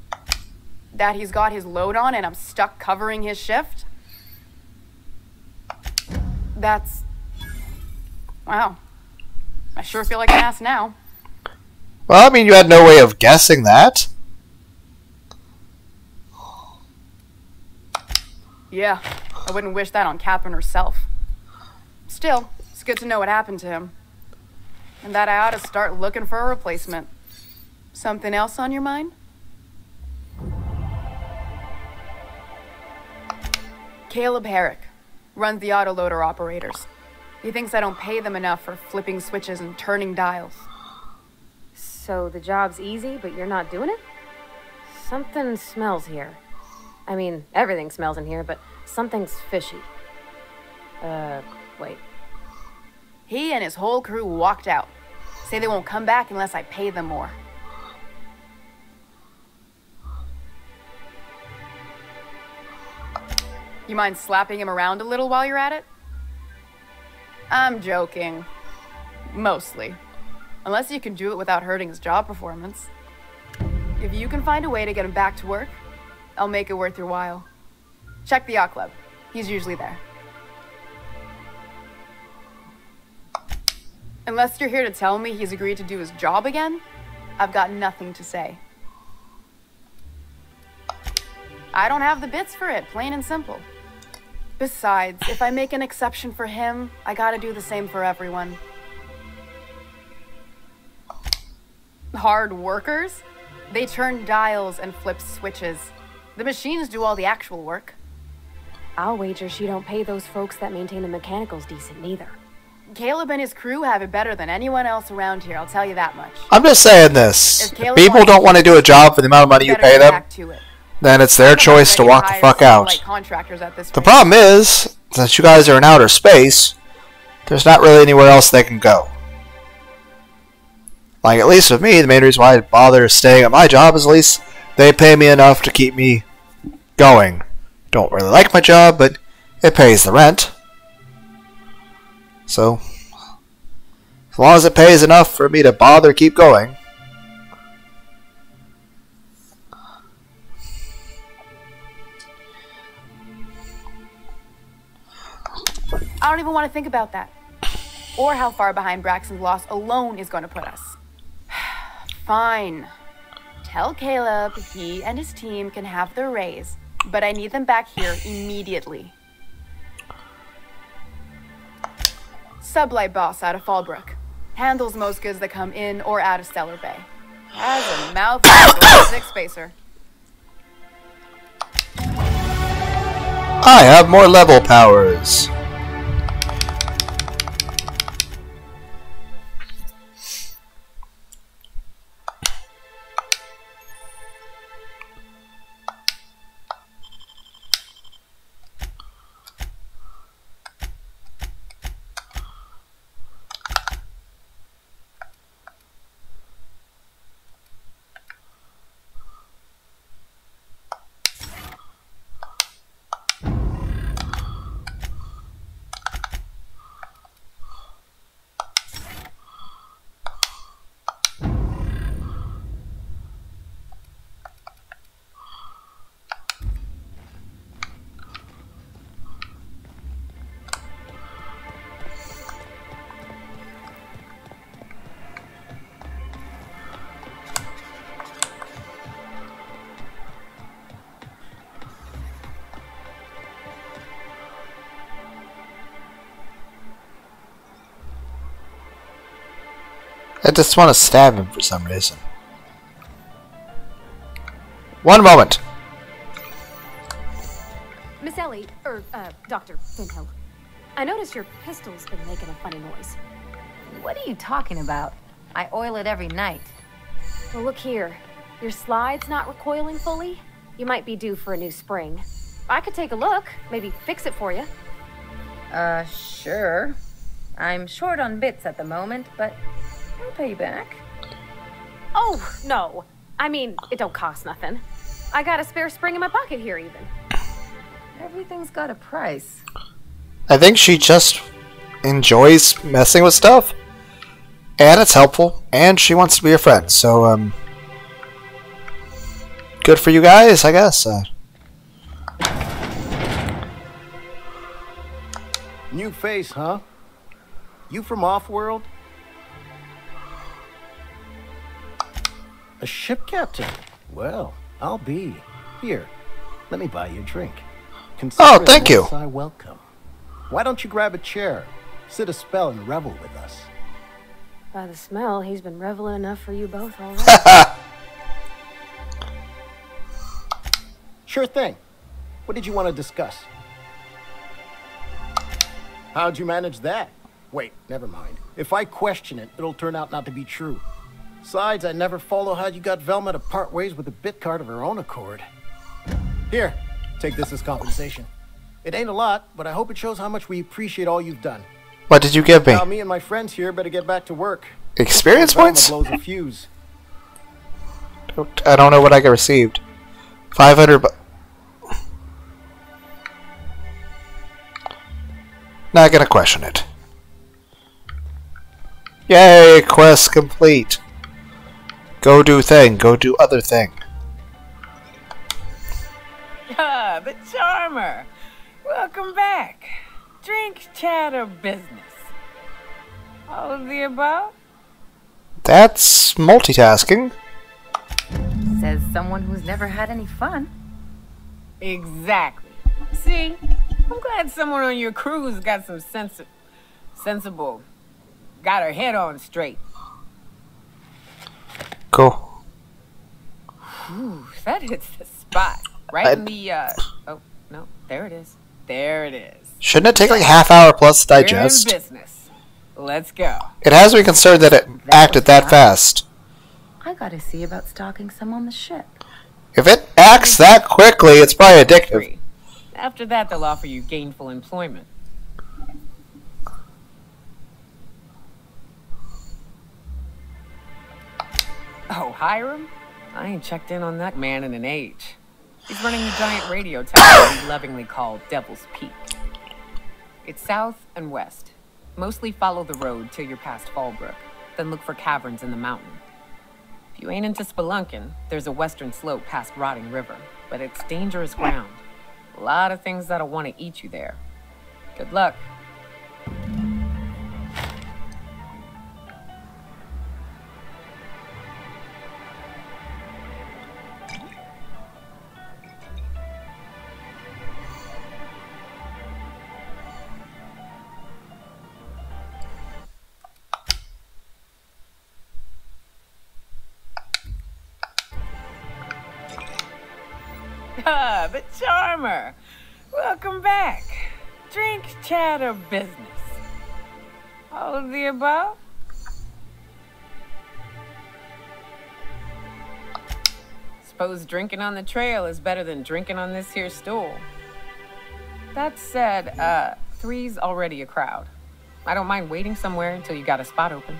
That he's got his load on and I'm stuck covering his shift? That's... Wow. I sure feel like an ass now. Well, I mean, you had no way of guessing that. Yeah, I wouldn't wish that on Catherine herself. Still, it's good to know what happened to him. And that I ought to start looking for a replacement. Something else on your mind? Caleb Herrick runs the autoloader operators. He thinks I don't pay them enough for flipping switches and turning dials. So the job's easy, but you're not doing it? Something smells here. I mean, everything smells in here, but something's fishy. Wait. He and his whole crew walked out. Say they won't come back unless I pay them more. You mind slapping him around a little while you're at it? I'm joking. Mostly. Unless you can do it without hurting his job performance. If you can find a way to get him back to work, I'll make it worth your while. Check the yacht club. He's usually there. Unless you're here to tell me he's agreed to do his job again, I've got nothing to say. I don't have the bits for it, plain and simple. Besides, if I make an exception for him, I gotta do the same for everyone. Hard workers? They turn dials and flip switches. The machines do all the actual work. I'll wager she don't pay those folks that maintain the mechanicals decent neither. Caleb and his crew have it better than anyone else around here, I'll tell you that much. I'm just saying this. If people don't want to do a job for the amount of money you pay them, then it's their choice to walk the fuck out. The problem is, since you guys are in outer space, there's not really anywhere else they can go. Like, at least with me, the main reason why I bother staying at my job is at least they pay me enough to keep me going. Don't really like my job, but it pays the rent. So, as long as it pays enough for me to bother keep going. I don't even want to think about that. Or how far behind Braxton's loss alone is going to put us. Fine. Tell Caleb he and his team can have their raise, but I need them back here immediately. Sublight boss out of Fallbrook. Handles most goods that come in or out of Stellar Bay. Has a mouth like a six spacer. I have more level powers. I just want to stab him for some reason. One moment. Miss Ellie, Dr. Finhill, I noticed your pistol's been making a funny noise. What are you talking about? I oil it every night. Well, look here. Your slide's not recoiling fully. You might be due for a new spring. I could take a look, maybe fix it for you. Sure. I'm short on bits at the moment, but I'll pay you back. Oh, no. I mean, it don't cost nothing. I got a spare spring in my pocket here, even. Everything's got a price. I think she just enjoys messing with stuff. And it's helpful. And she wants to be a friend. So, good for you guys, I guess. New face, huh? You from off-world? A ship captain? Well, I'll be. Here, let me buy you a drink. Oh, thank you. I welcome. Why don't you grab a chair, sit a spell, and revel with us? By the smell, he's been reveling enough for you both already. Sure thing. What did you want to discuss? How'd you manage that? Wait, never mind. If I question it, it'll turn out not to be true. Besides, I never follow how you got Velma to part ways with a bit card of her own accord. Here, take this as compensation. It ain't a lot, but I hope it shows how much we appreciate all you've done. What did you give me? Now, me and my friends here better get back to work. Experience points? Blows a fuse. I don't know what I received. 500. Not gonna question it. Yay! Quest complete. Go do thing. Go do other thing. Ah, the charmer. Welcome back. Drink, chat, or business? All of the above? That's multitasking. Says someone who's never had any fun. Exactly. See? I'm glad someone on your crew's got some sensible. Got her head on straight. Cool. Ooh, that hits the spot. Right in the, oh, no, there it is. There it is. Shouldn't it take like a half hour plus to digest? We're in business. Let's go. It has me concerned that it acted that fast. I gotta see about stalking some on the ship. If it acts that quickly, it's probably addictive. After that, they'll offer you gainful employment. Oh, Hiram? I ain't checked in on that man in an age. He's running the giant radio tower we lovingly call Devil's Peak. It's south and west. Mostly follow the road till you're past Fallbrook, then look for caverns in the mountain. If you ain't into spelunking, there's a western slope past Rotting River, but it's dangerous ground. A lot of things that'll want to eat you there. Good luck. Ah, the charmer. Welcome back. Drink, chat, or business? All of the above? Suppose drinking on the trail is better than drinking on this here stool. That said, three's already a crowd. I don't mind waiting somewhere until you got a spot open.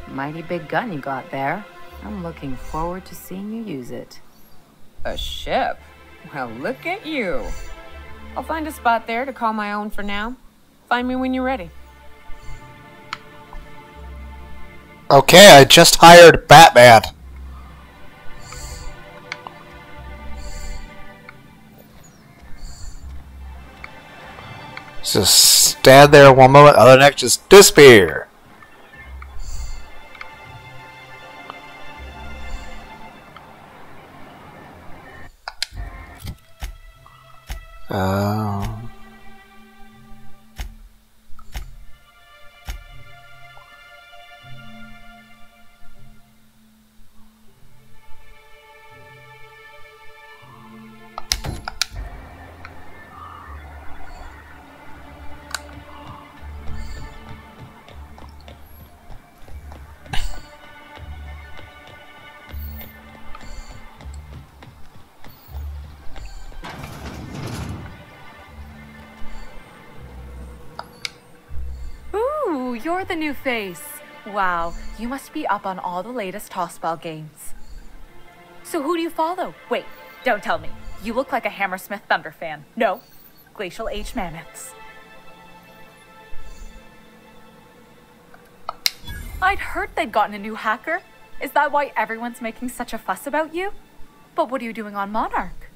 Mighty big gun you got there. I'm looking forward to seeing you use it. A ship? Well, look at you. I'll find a spot there to call my own for now. Find me when you're ready. Okay, I just hired Batman. Just stand there one moment, other next just disappear. Ooh, you're the new face. Wow, you must be up on all the latest Tossball games. So who do you follow? Wait, don't tell me. You look like a Hammersmith Thunder fan. No, Glacial Age Mammoths. I'd heard they'd gotten a new hacker. Is that why everyone's making such a fuss about you? But what are you doing on Monarch?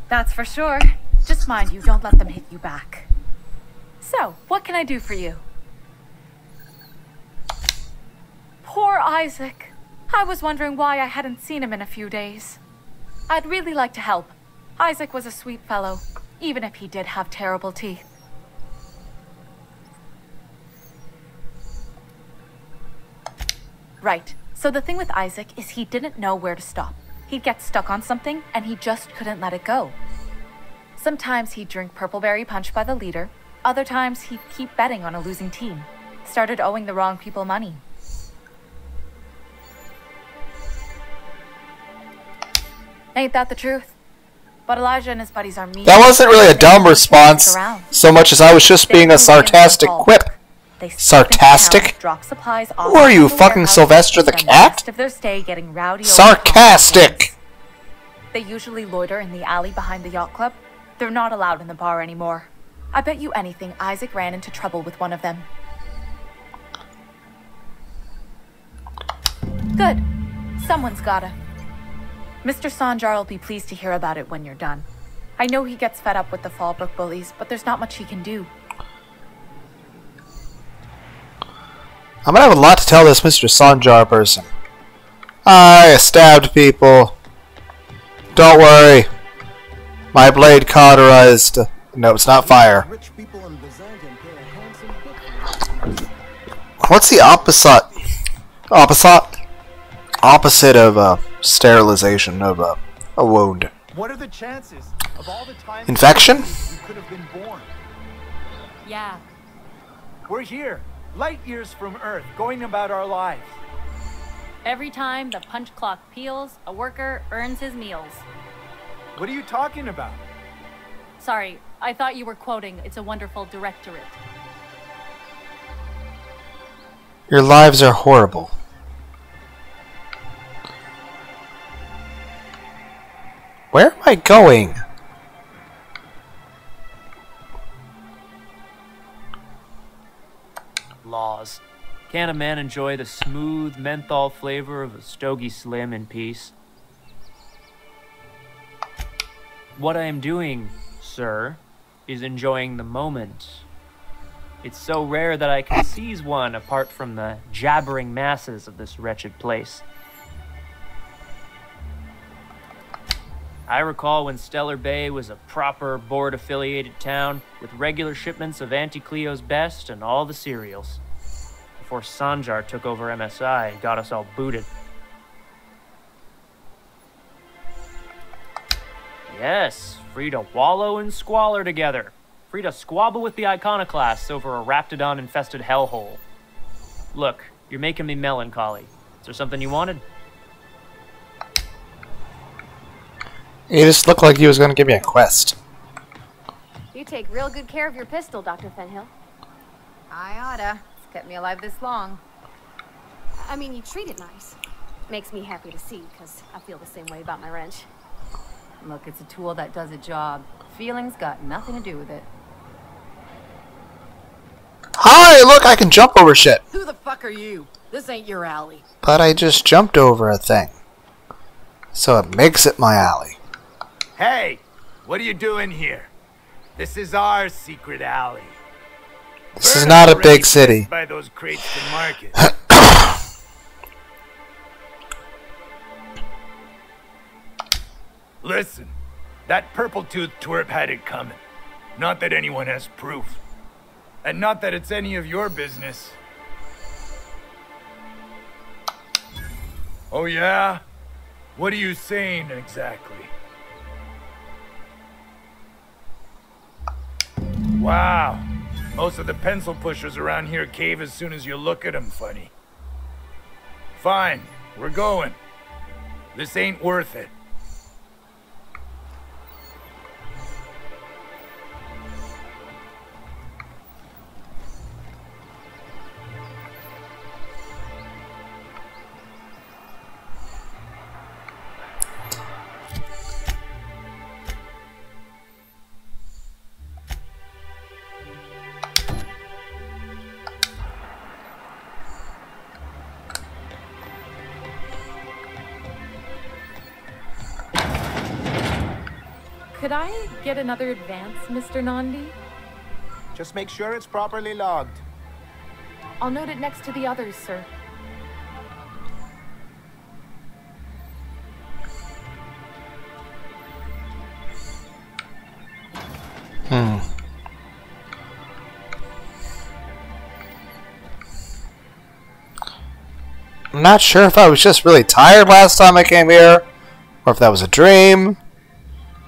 That's for sure. Just mind you, don't let them hit you back. So, what can I do for you? Poor Isaac. I was wondering why I hadn't seen him in a few days. I'd really like to help. Isaac was a sweet fellow, even if he did have terrible teeth. Right. So the thing with Isaac is he didn't know where to stop. He'd get stuck on something, and he just couldn't let it go. Sometimes he'd drink Purpleberry Punch by the liter. Other times he'd keep betting on a losing team. Started owing the wrong people money. Ain't that the truth? But Elijah and his buddies are mean. That wasn't really a dumb response, so much as I was just being a sarcastic quip. Sarcastic? Who are you, fucking Sylvester the Cat? Of their stay getting rowdy. Sarcastic! They usually loiter in the alley behind the yacht club. They're not allowed in the bar anymore. I bet you anything Isaac ran into trouble with one of them. Good. Someone's gotta. Mr. Sanjar will be pleased to hear about it when you're done. I know he gets fed up with the Fallbrook bullies, but there's not much he can do. I'm gonna have a lot to tell this Mr. Sanjar person. I stabbed people. Don't worry. My blade cauterized. No, it's not fire. What's the opposite of sterilization of a wound? What are the chances of all the time Infection? you could have been born? Yeah. We're here, light years from Earth, going about our lives. Every time the punch clock peals, a worker earns his meals. What are you talking about? Sorry, I thought you were quoting It's a Wonderful Directorate. Your lives are horrible. Where am I going? Laws. Can't a man enjoy the smooth menthol flavor of a Stogie Slim in peace? What I am doing, sir, is enjoying the moment. It's so rare that I can seize one apart from the jabbering masses of this wretched place. I recall when Stellar Bay was a proper board-affiliated town with regular shipments of Auntie Cleo's best and all the cereals. Before Sanjar took over MSI and got us all booted. Yes, free to wallow in squalor together. Free to squabble with the iconoclasts over a raptidon-infested hellhole. Look, you're making me melancholy. Is there something you wanted? You just looked like you was going to give me a quest. You take real good care of your pistol, Dr. Fenhill. I oughta. It's kept me alive this long. I mean, you treat it nice. Makes me happy to see, because I feel the same way about my wrench. Look, it's a tool that does a job. Feelings got nothing to do with it. Hi, look, I can jump over shit. Who the fuck are you? This ain't your alley. But I just jumped over a thing. So it makes it my alley. Hey, what are you doing here? This is our secret alley. This is not a big city. By those crates to market. Listen, that purple-toothed twerp had it coming. Not that anyone has proof. And not that it's any of your business. Oh yeah? What are you saying exactly? Wow. Most of the pencil pushers around here cave as soon as you look at them funny. Fine, we're going. This ain't worth it. Could I get another advance, Mr. Nandi? Just make sure it's properly logged. I'll note it next to the others, sir. I'm not sure if I was just really tired last time I came here, or if that was a dream.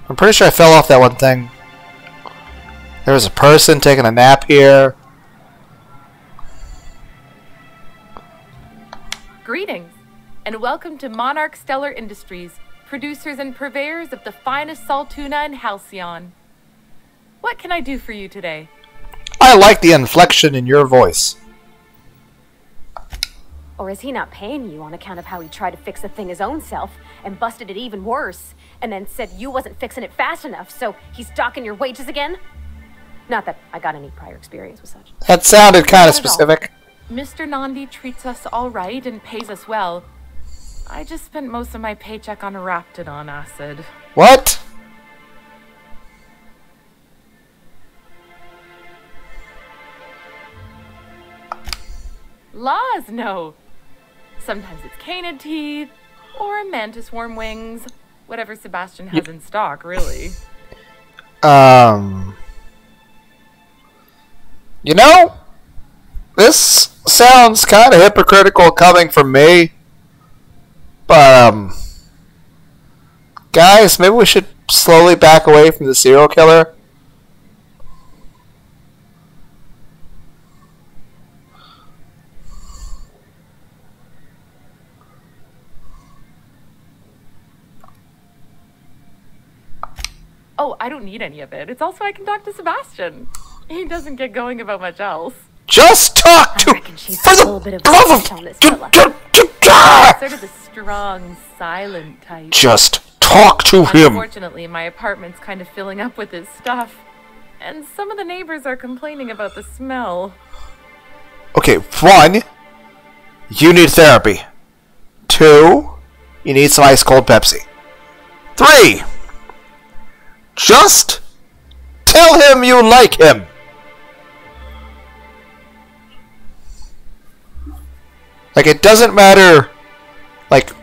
I'm pretty sure I fell off that one thing. There was a person taking a nap here. Greetings, and welcome to Monarch Stellar Industries, producers and purveyors of the finest salt tuna in Halcyon. What can I do for you today? I like the inflection in your voice. Or is he not paying you on account of how he tried to fix the thing his own self and busted it even worse, and then said you wasn't fixing it fast enough, so he's docking your wages again? Not that I got any prior experience with such. That sounded kind of specific. Mr. Nandi treats us all right and pays us well. I just spent most of my paycheck on Raptidon acid. What? Laws, no. Sometimes it's canid teeth, or a mantis worm wings. Whatever Sebastian has in stock, really. You know, this sounds kind of hypocritical coming from me. But, guys, maybe we should slowly back away from the serial killer. Oh, I don't need any of it. It's also I can talk to Sebastian. He doesn't get going about much else. Just talk to him! For the love of... Sort of the strong, silent type. Just talk to him! Unfortunately, my apartment's kind of filling up with his stuff. And some of the neighbors are complaining about the smell. Okay, 1, you need therapy. 2, you need some ice cold Pepsi. 3, just tell him you like him. Like, it doesn't matter, like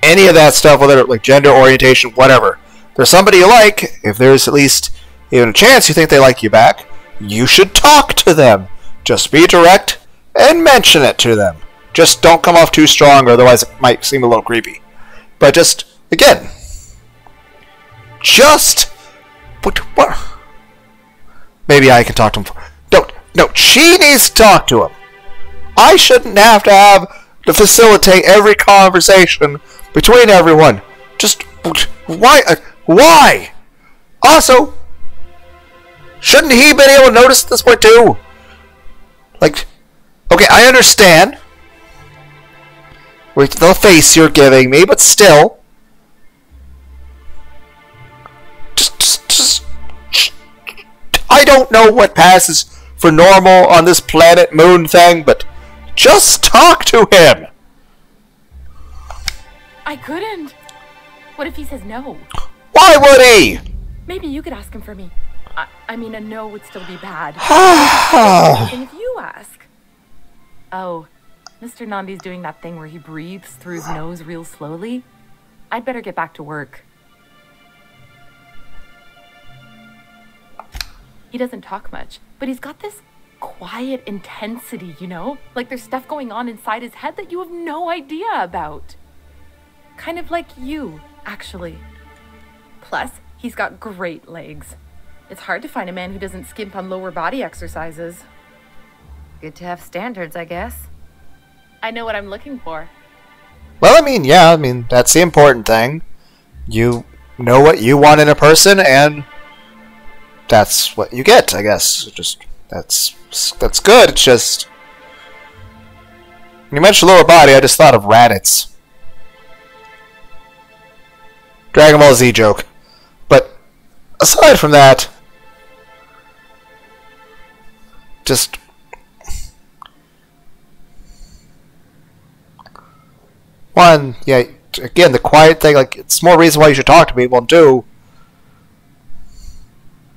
any of that stuff, whether like gender orientation, whatever. If there's somebody you like, if there's at least even a chance you think they like you back, you should talk to them. Just be direct and mention it to them. Just don't come off too strong, or otherwise it might seem a little creepy. But just, again, just... What? Maybe I can talk to him. No, she needs to talk to him. I shouldn't have to facilitate every conversation between everyone. Just, why? Why? Also, shouldn't he been able to notice this point too? Like, okay, I understand with the face you're giving me, but still, just I don't know what passes for normal on this planet moon thing, but just talk to him. I couldn't. What if he says no? Why would he? Maybe you could ask him for me. I mean, a no would still be bad. And if you ask. Oh, Mr. Nandi's doing that thing where he breathes through his nose real slowly. I'd better get back to work. He doesn't talk much, but he's got this quiet intensity, you know? Like there's stuff going on inside his head that you have no idea about. Kind of like you, actually. Plus, he's got great legs. It's hard to find a man who doesn't skimp on lower body exercises. Good to have standards, I guess. I know what I'm looking for. Well, I mean, yeah, that's the important thing. You know what you want in a person, and that's what you get, I guess. Just that's good. It's just when you mentioned lower body, I just thought of Raditz. Dragon Ball Z joke. But aside from that, just one, yeah, again, the quiet thing, like, it's more reason why you should talk to people. And two,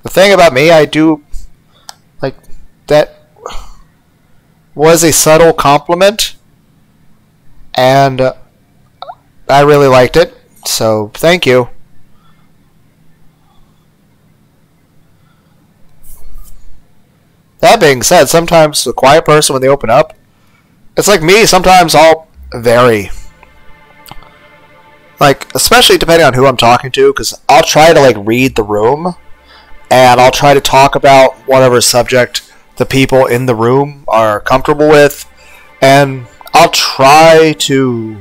the thing about me, I do, like, that was a subtle compliment, and I really liked it, so thank you. That being said, sometimes the quiet person, when they open up, it's like me, sometimes I'll vary. Like, especially depending on who I'm talking to, because I'll try to, like, read the room, and I'll try to talk about whatever subject the people in the room are comfortable with, and I'll try to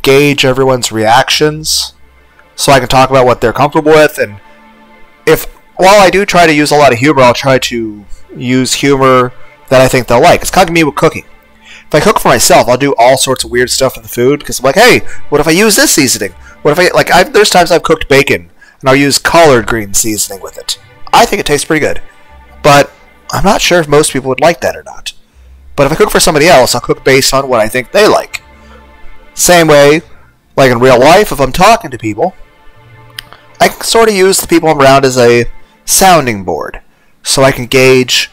gauge everyone's reactions so I can talk about what they're comfortable with. And while I do try to use a lot of humor, I'll try to use humor that I think they'll like. It's kind of me with cooking. If I cook for myself, I'll do all sorts of weird stuff in the food, because I'm like, hey, what if I use this seasoning? What if there's times I've cooked bacon and I'll use collard green seasoning with it. I think it tastes pretty good, but I'm not sure if most people would like that or not. But if I cook for somebody else, I'll cook based on what I think they like. Same way, like in real life, if I'm talking to people, I can sort of use the people I'm around as a sounding board, so I can gauge,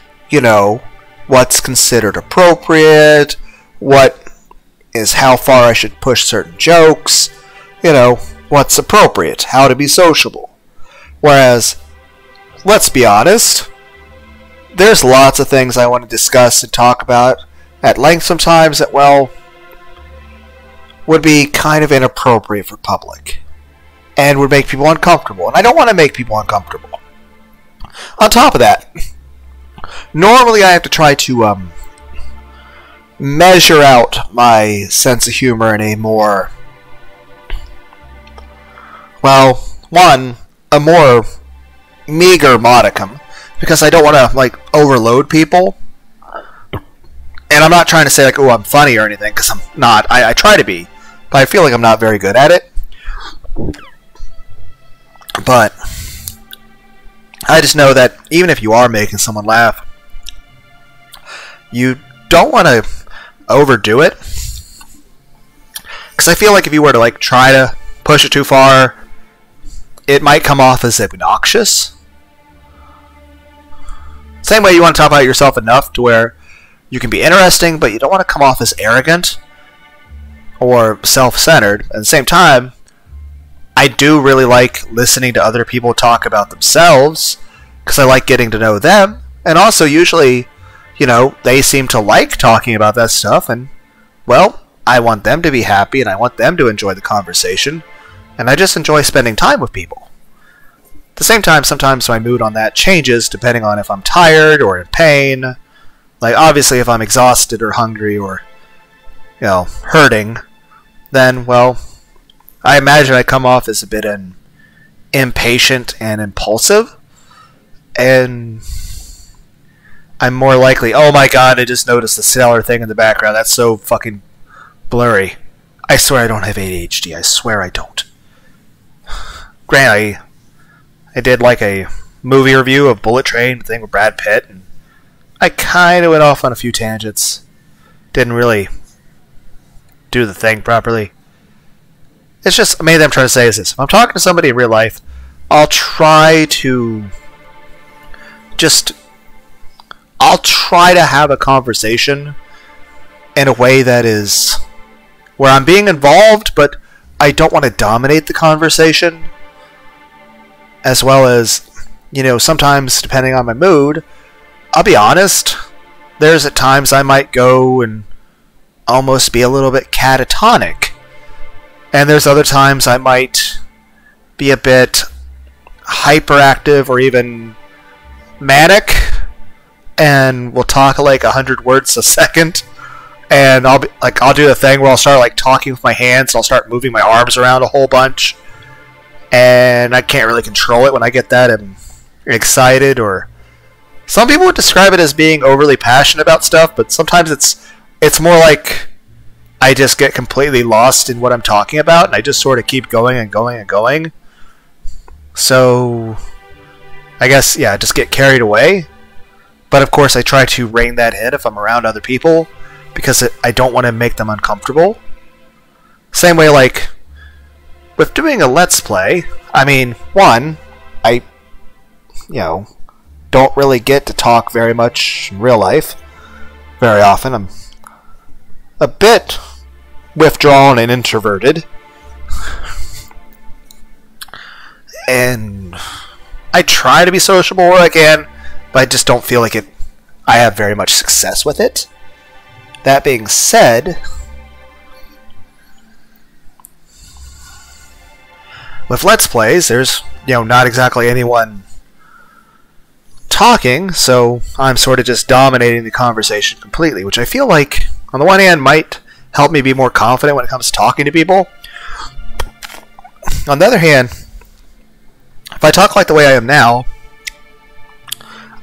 what's considered appropriate, how far I should push certain jokes, what's appropriate, how to be sociable. Whereas, let's be honest, there's lots of things I want to discuss and talk about at length sometimes that, well, would be kind of inappropriate for public and would make people uncomfortable, and I don't want to make people uncomfortable. On top of that, normally I have to try to measure out my sense of humor in a more, a more meager modicum, because I don't want to, overload people. And I'm not trying to say, oh, I'm funny or anything, because I'm not. I try to be, but I feel like I'm not very good at it. But I just know that even if you are making someone laugh, you don't want to overdo it. Because I feel like if you were to, try to push it too far, it might come off as obnoxious. Same way you want to talk about yourself enough to where you can be interesting, but you don't want to come off as arrogant or self-centered. At the same time, I do really like listening to other people talk about themselves, because I like getting to know them, and also usually, they seem to like talking about that stuff, and, well, I want them to be happy, and I want them to enjoy the conversation, and I just enjoy spending time with people. At the same time, sometimes my mood on that changes depending on if I'm tired or in pain. Like, obviously, if I'm exhausted or hungry or, hurting, then, well, I imagine I come off as a bit impatient and impulsive. And I'm more likely, oh my god, I just noticed the stellar thing in the background. That's so fucking blurry. I swear I don't have ADHD. I swear I don't. Granted, I did a movie review of Bullet Train, thing with Brad Pitt, and I kind of went off on a few tangents. Didn't really do the thing properly. It's just, maybe I'm trying to say is this. If I'm talking to somebody in real life, I'll try to have a conversation in a way that is where I'm being involved, but I don't want to dominate the conversation. As well as, sometimes, depending on my mood, I'll be honest, there's at times I might go and almost be a little bit catatonic. And there's other times I might be a bit hyperactive or even manic, and will talk 100 words a second. And I'll do the thing where I'll start talking with my hands, and I'll start moving my arms around a whole bunch. And I can't really control it when I get that excited, or some people would describe it as being overly passionate about stuff, but sometimes it's more like I just get completely lost in what I'm talking about, and I just sort of keep going and going and going. So I guess, yeah, just get carried away. But of course I try to rein that in if I'm around other people, because I don't want to make them uncomfortable. Same way, with doing a Let's Play, I mean, one, I, don't really get to talk very much in real life very often. I'm a bit withdrawn and introverted. And I try to be sociable where I can, but I just don't feel like I have very much success with it. That being said, with Let's Plays, there's, not exactly anyone talking, so I'm sort of just dominating the conversation completely, which I feel like, on the one hand, might help me be more confident when it comes to talking to people. On the other hand, if I talk like the way I am now,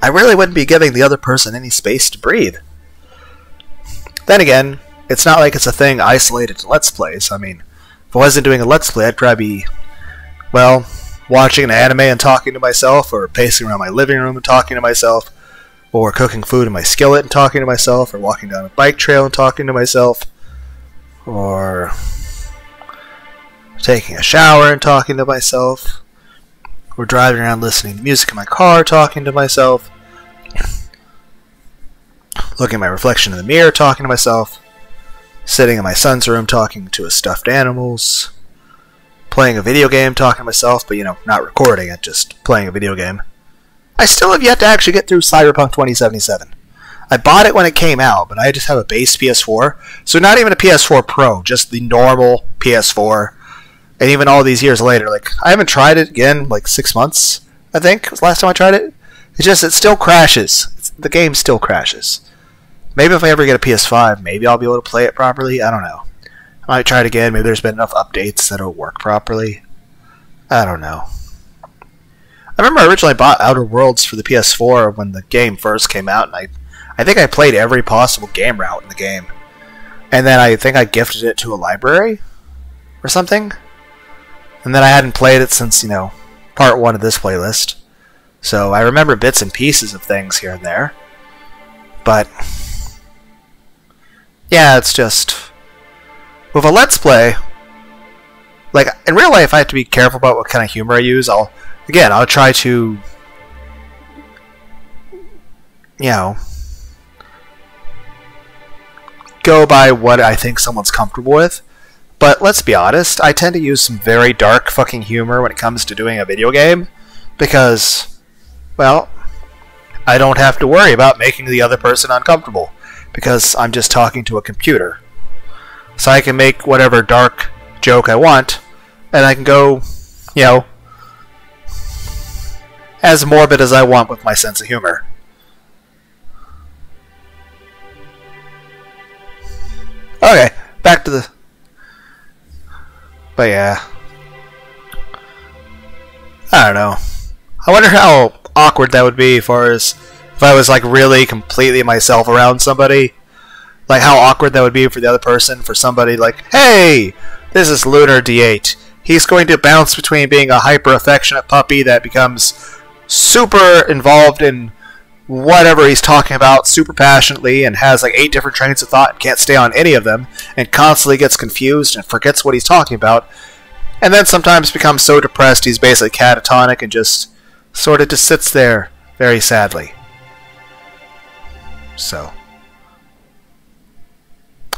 I really wouldn't be giving the other person any space to breathe. Then again, it's not like it's a thing isolated to Let's Plays. I mean, if I wasn't doing a Let's Play, I'd probably be, watching an anime and talking to myself, or pacing around my living room and talking to myself, or cooking food in my skillet and talking to myself, or walking down a bike trail and talking to myself, or taking a shower and talking to myself, or driving around listening to music in my car talking to myself, looking at my reflection in the mirror talking to myself, sitting in my son's room talking to his stuffed animals, playing a video game talking to myself, but not recording it, just playing a video game. I still have yet to actually get through Cyberpunk 2077. I bought it when it came out, but I just have a base PS4, so not even a PS4 Pro, just the normal PS4. And even all these years later, I haven't tried it again, 6 months, I think, was the last time I tried it. It still crashes. The game still crashes. Maybe if I ever get a PS5, maybe I'll be able to play it properly. I don't know. I might try it again. Maybe there's been enough updates that it'll work properly. I don't know. I remember I originally bought Outer Worlds for the PS4 when the game first came out, and I think I played every possible game route in the game. And then I think I gifted it to a library or something. And then I hadn't played it since, part 1 of this playlist. So I remember bits and pieces of things here and there. But, yeah, it's just, with a Let's Play, in real life I have to be careful about what kind of humor I use. I'll try to, go by what I think someone's comfortable with. But let's be honest, I tend to use some very dark fucking humor when it comes to doing a video game, because, I don't have to worry about making the other person uncomfortable, because I'm just talking to a computer. So I can make whatever dark joke I want, and I can go, as morbid as I want with my sense of humor. Okay, back to the... But yeah. I don't know. I wonder how awkward that would be as far as if I was really completely myself around somebody. How awkward that would be for the other person, for somebody hey, this is Lunar D8. He's going to bounce between being a hyper affectionate puppy that becomes super involved in whatever he's talking about super passionately and has 8 different trains of thought and can't stay on any of them and constantly gets confused and forgets what he's talking about, and then sometimes becomes so depressed he's basically catatonic and just sort of just sits there very sadly. So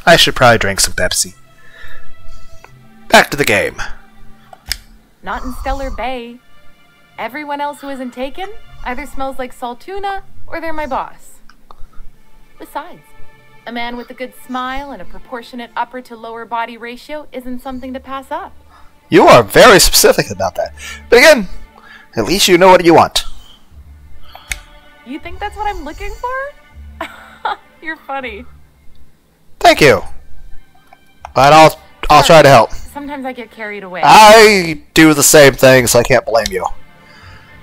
I should probably drink some Pepsi. Back to the game. Not in Stellar Bay. Everyone else who isn't taken either smells like salt tuna or they're my boss. Besides, a man with a good smile and a proportionate upper to lower body ratio isn't something to pass up. You are very specific about that. But again, at least you know what you want. You think that's what I'm looking for? You're funny. Thank you. But I'll try to help. Sometimes I get carried away. I do the same thing, so I can't blame you.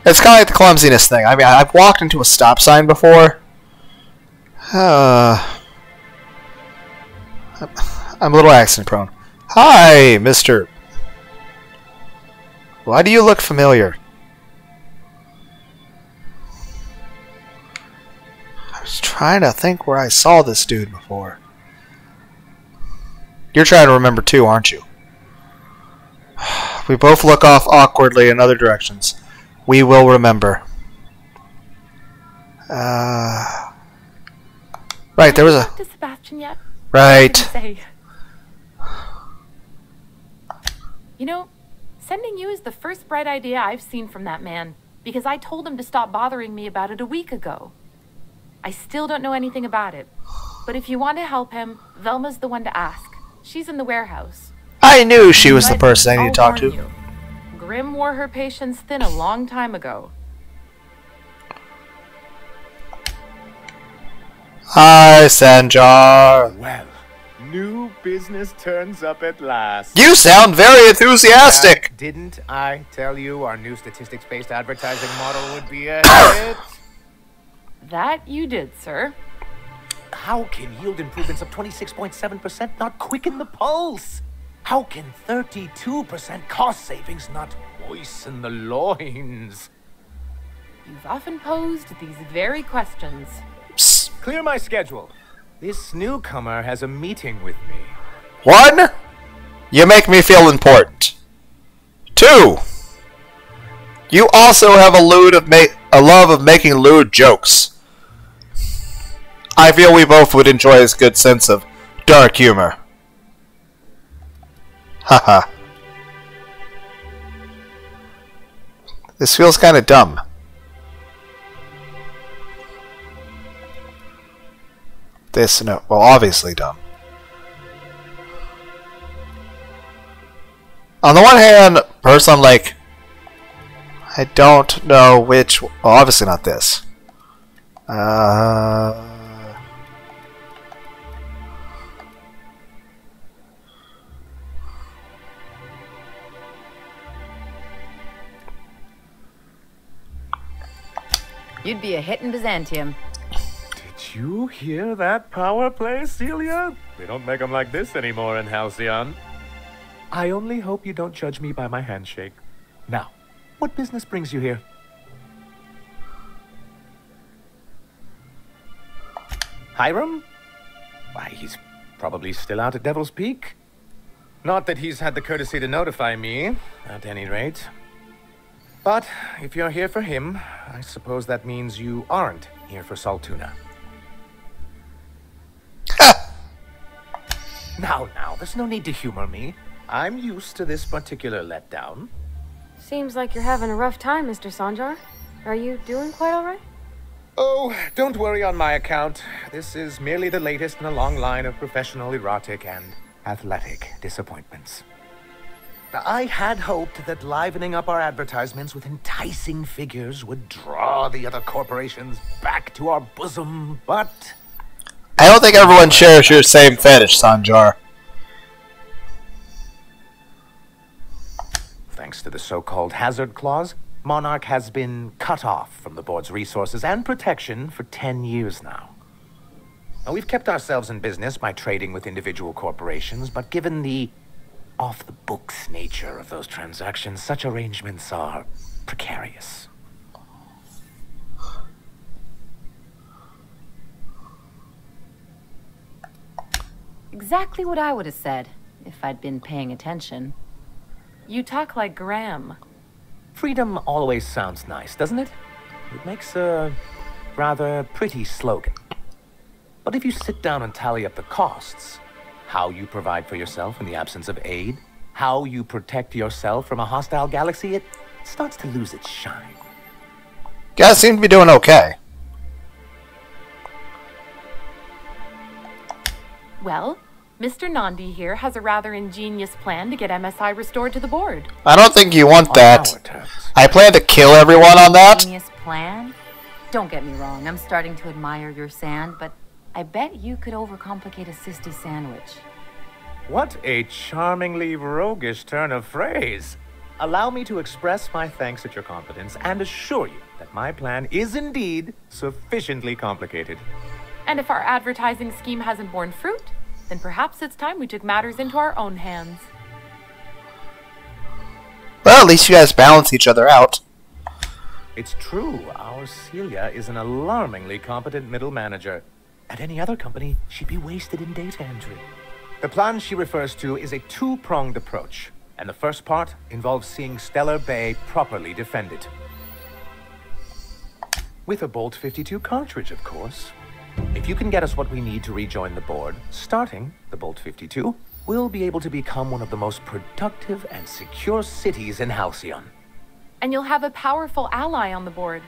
It's kind of like the clumsiness thing. I mean, I've walked into a stop sign before. I'm a little accident prone. Hi, mister. Why do you look familiar? I was trying to think where I saw this dude before. You're trying to remember too, aren't you? We both look off awkwardly in other directions. We will remember. Right, there was a... To Sebastian yet? Right. Say. You know, sending you is the first bright idea I've seen from that man, because I told him to stop bothering me about it a week ago. I still don't know anything about it, but if you want to help him, Velma's the one to ask. She's in the warehouse. I knew she was the person I need to talk to. You. Grim wore her patience thin a long time ago. Hi, Sanjar. Well, new business turns up at last. You sound very enthusiastic. Didn't I tell you our new statistics-based advertising model would be a hit? That you did, sir. How can yield improvements of 26.7% not quicken the pulse? How can 32% cost savings not moisten the loins? You've often posed these very questions. Psst. Clear my schedule. This newcomer has a meeting with me. 1. You make me feel important. 2. You also have a love of making lewd jokes. I feel we both would enjoy his good sense of dark humor. Haha. This feels kind of dumb. No, well, obviously dumb. On the one hand, first I'm like, I don't know which. Well, obviously not this. You'd be a hit in Byzantium. Did you hear that power play, Celia? They don't make them like this anymore in Halcyon. I only hope you don't judge me by my handshake. Now, what business brings you here? Hiram? Why, he's probably still out at Devil's Peak. Not that he's had the courtesy to notify me, at any rate. But if you're here for him, I suppose that means you aren't here for Saltuna. Now, there's no need to humor me. I'm used to this particular letdown. Seems like you're having a rough time, Mr. Sanjar. Are you doing quite all right? Oh, don't worry on my account. This is merely the latest in a long line of professional erotic and athletic disappointments. I had hoped that livening up our advertisements with enticing figures would draw the other corporations back to our bosom, but... I don't think everyone shares your same fetish, Sanjar. Thanks to the so-called hazard clause, Monarch has been cut off from the board's resources and protection for 10 years now. Now, we've kept ourselves in business by trading with individual corporations, but given the off-the-books nature of those transactions, such arrangements are precarious. Exactly what I would have said, if I'd been paying attention. You talk like Graham. Freedom always sounds nice, doesn't it? It makes a rather pretty slogan. But if you sit down and tally up the costs, how you provide for yourself in the absence of aid, how you protect yourself from a hostile galaxy, it starts to lose its shine. Guys seem to be doing okay. Well, Mr. Nandi here has a rather ingenious plan to get MSI restored to the board. I don't think you want that. I plan to kill everyone on that. Genius plan? Don't get me wrong, I'm starting to admire your sand, but I bet you could overcomplicate a sisty sandwich. What a charmingly roguish turn of phrase. Allow me to express my thanks at your confidence and assure you that my plan is indeed sufficiently complicated. And if our advertising scheme hasn't borne fruit, then perhaps it's time we took matters into our own hands. Well, at least you guys balance each other out. It's true, our Celia is an alarmingly competent middle manager. At any other company, she'd be wasted in data entry. The plan she refers to is a two-pronged approach. And the first part involves seeing Stellar Bay properly defended. With a Bolt 52 cartridge, of course. If you can get us what we need to rejoin the board, starting the Bolt 52, we'll be able to become one of the most productive and secure cities in Halcyon. And you'll have a powerful ally on the board.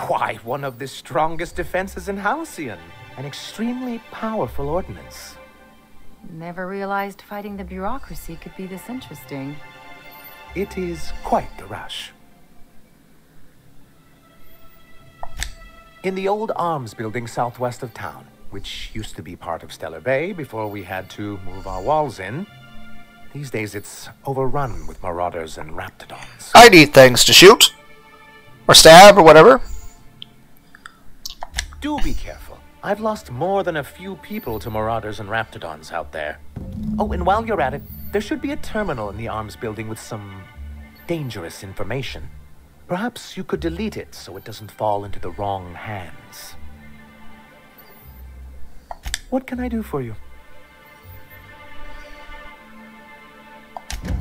Why, one of the strongest defenses in Halcyon. An extremely powerful ordnance. Never realized fighting the bureaucracy could be this interesting. It is quite the rush. In the old arms building southwest of town, which used to be part of Stellar Bay before we had to move our walls in, these days it's overrun with marauders and raptidons. I need things to shoot. Or stab, or whatever. Do be careful. I've lost more than a few people to marauders and raptidons out there. Oh, and while you're at it, there should be a terminal in the arms building with some dangerous information. Perhaps you could delete it so it doesn't fall into the wrong hands. What can I do for you?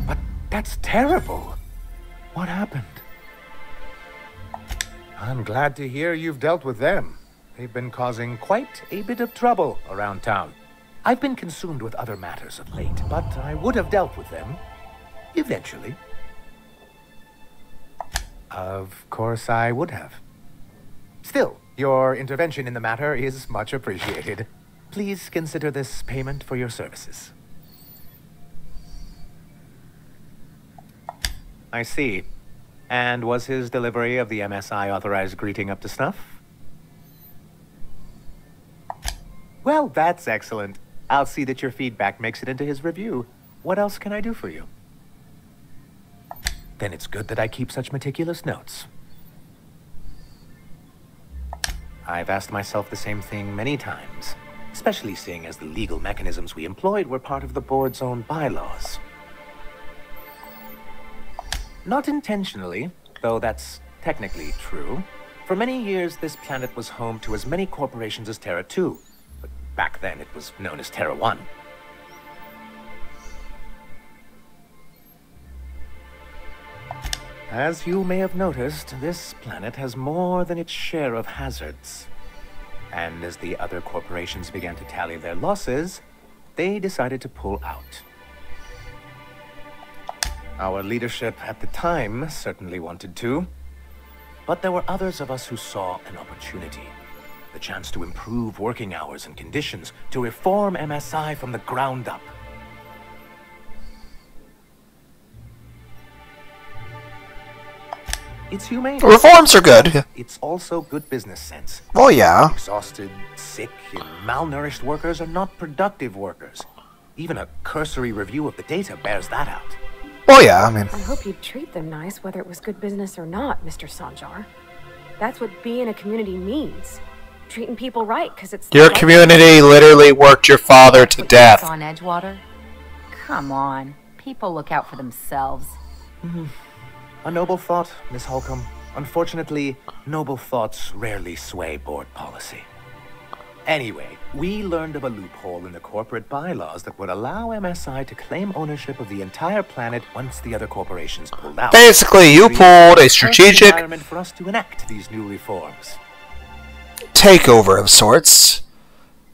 But that's terrible. What happened? I'm glad to hear you've dealt with them. They've been causing quite a bit of trouble around town. I've been consumed with other matters of late, but I would have dealt with them eventually. Of course I would have. Still, your intervention in the matter is much appreciated. Please consider this payment for your services. I see. And was his delivery of the MSI authorized greeting up to snuff? Well, that's excellent. I'll see that your feedback makes it into his review. What else can I do for you? Then it's good that I keep such meticulous notes. I've asked myself the same thing many times, especially seeing as the legal mechanisms we employed were part of the board's own bylaws. Not intentionally, though that's technically true. For many years, this planet was home to as many corporations as Terra 2, but back then it was known as Terra 1. As you may have noticed, this planet has more than its share of hazards. And as the other corporations began to tally their losses, they decided to pull out. Our leadership at the time certainly wanted to, but there were others of us who saw an opportunity. The chance to improve working hours and conditions, to reform MSI from the ground up. It's humane. Reforms are good. It's also good business sense. Oh, yeah. Exhausted, sick, and malnourished workers are not productive workers. Even a cursory review of the data bears that out. Oh, yeah, I mean... I hope you'd treat them nice, whether it was good business or not, Mr. Sanjar. That's what being a community means. Treating people right, because it's... Your community literally worked your father to death. On Edgewater? Come on. People look out for themselves. A noble thought, Miss Holcomb. Unfortunately, noble thoughts rarely sway board policy. Anyway, we learned of a loophole in the corporate bylaws that would allow MSI to claim ownership of the entire planet once the other corporations pulled out. Basically, you pulled a strategic environment for us to enact these new reforms. Takeover of sorts,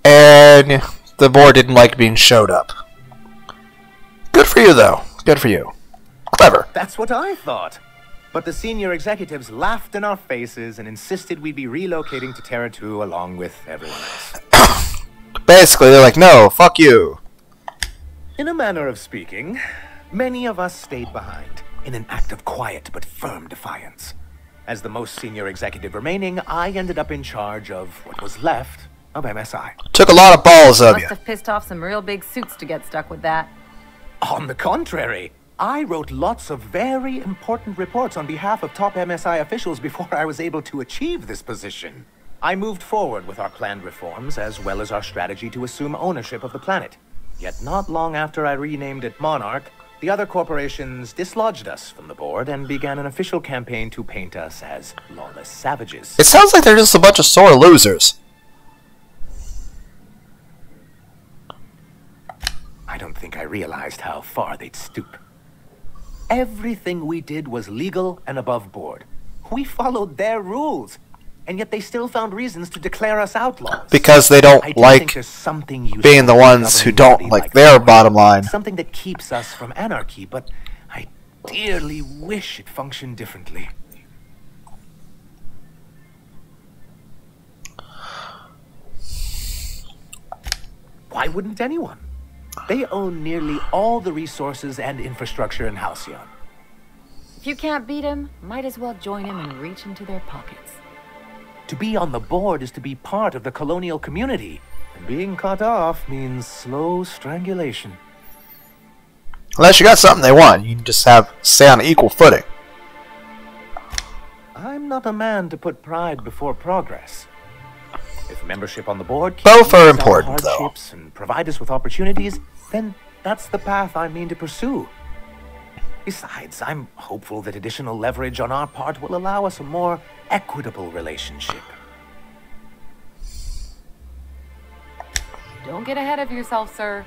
and the board didn't like being showed up. Good for you, though. Good for you. Clever. That's what I thought. But the senior executives laughed in our faces and insisted we'd be relocating to Terra 2 along with everyone else. Basically, they're like, no, fuck you. In a manner of speaking, many of us stayed behind in an act of quiet but firm defiance. As the most senior executive remaining, I ended up in charge of what was left of MSI. Took a lot of balls of you. Must have pissed off some real big suits to get stuck with that. On the contrary, I wrote lots of very important reports on behalf of top MSI officials before I was able to achieve this position. I moved forward with our planned reforms as well as our strategy to assume ownership of the planet. Yet not long after I renamed it Monarch, the other corporations dislodged us from the board and began an official campaign to paint us as lawless savages. It sounds like they're just a bunch of sore losers. I don't think I realized how far they'd stoop. Everything we did was legal and above board. We followed their rules, and yet they still found reasons to declare us outlaws. Because they don't like being the ones who don't like their bottom line. Something that keeps us from anarchy, but I dearly wish it functioned differently. Why wouldn't anyone? They own nearly all the resources and infrastructure in Halcyon. If you can't beat him, might as well join him and reach into their pockets. To be on the board is to be part of the colonial community. And being cut off means slow strangulation. Unless you got something they want, you can just stay on an equal footing. I'm not a man to put pride before progress. If membership on the board both are important, though, and provide us with opportunities, then that's the path I mean to pursue. Besides, I'm hopeful that additional leverage on our part will allow us a more equitable relationship. Don't get ahead of yourself, sir.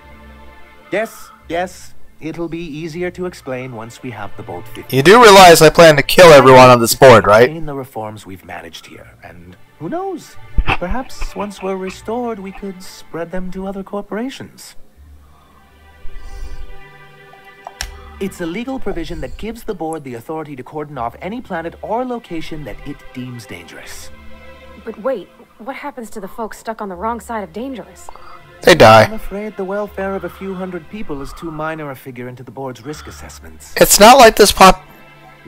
Yes. It'll be easier to explain once we have the boat fitted. You do realize I plan to kill everyone on this board, right? In the reforms we've managed here, and who knows? Perhaps once we're restored, we could spread them to other corporations. It's a legal provision that gives the board the authority to cordon off any planet or location that it deems dangerous. But wait, what happens to the folks stuck on the wrong side of dangerous? They die. I'm afraid the welfare of a few hundred people is too minor a figure into the board's risk assessments. It's not like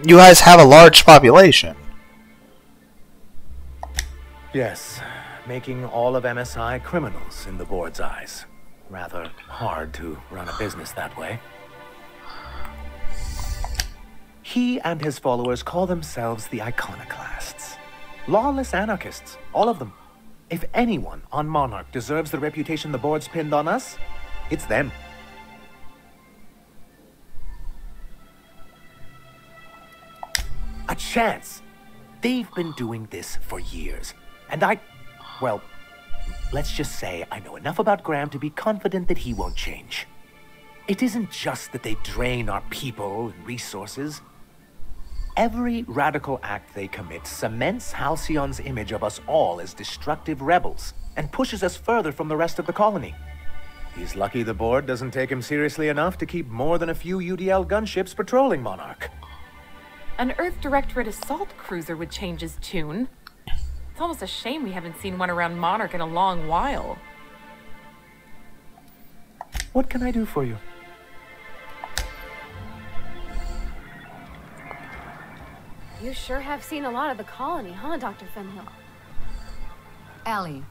you guys have a large population. Yes, making all of MSI criminals in the board's eyes. Rather hard to run a business that way. He and his followers call themselves the Iconoclasts. Lawless anarchists, all of them. If anyone on Monarch deserves the reputation the board's pinned on us, it's them. A chance. They've been doing this for years. And well, let's just say I know enough about Graham to be confident that he won't change. It isn't just that they drain our people and resources. Every radical act they commit cements Halcyon's image of us all as destructive rebels and pushes us further from the rest of the colony. He's lucky the board doesn't take him seriously enough to keep more than a few UDL gunships patrolling Monarch. An Earth Directorate assault cruiser would change his tune. It's almost a shame we haven't seen one around Monarch in a long while. What can I do for you? You sure have seen a lot of the colony, huh, Dr. Fenhill? Ellie.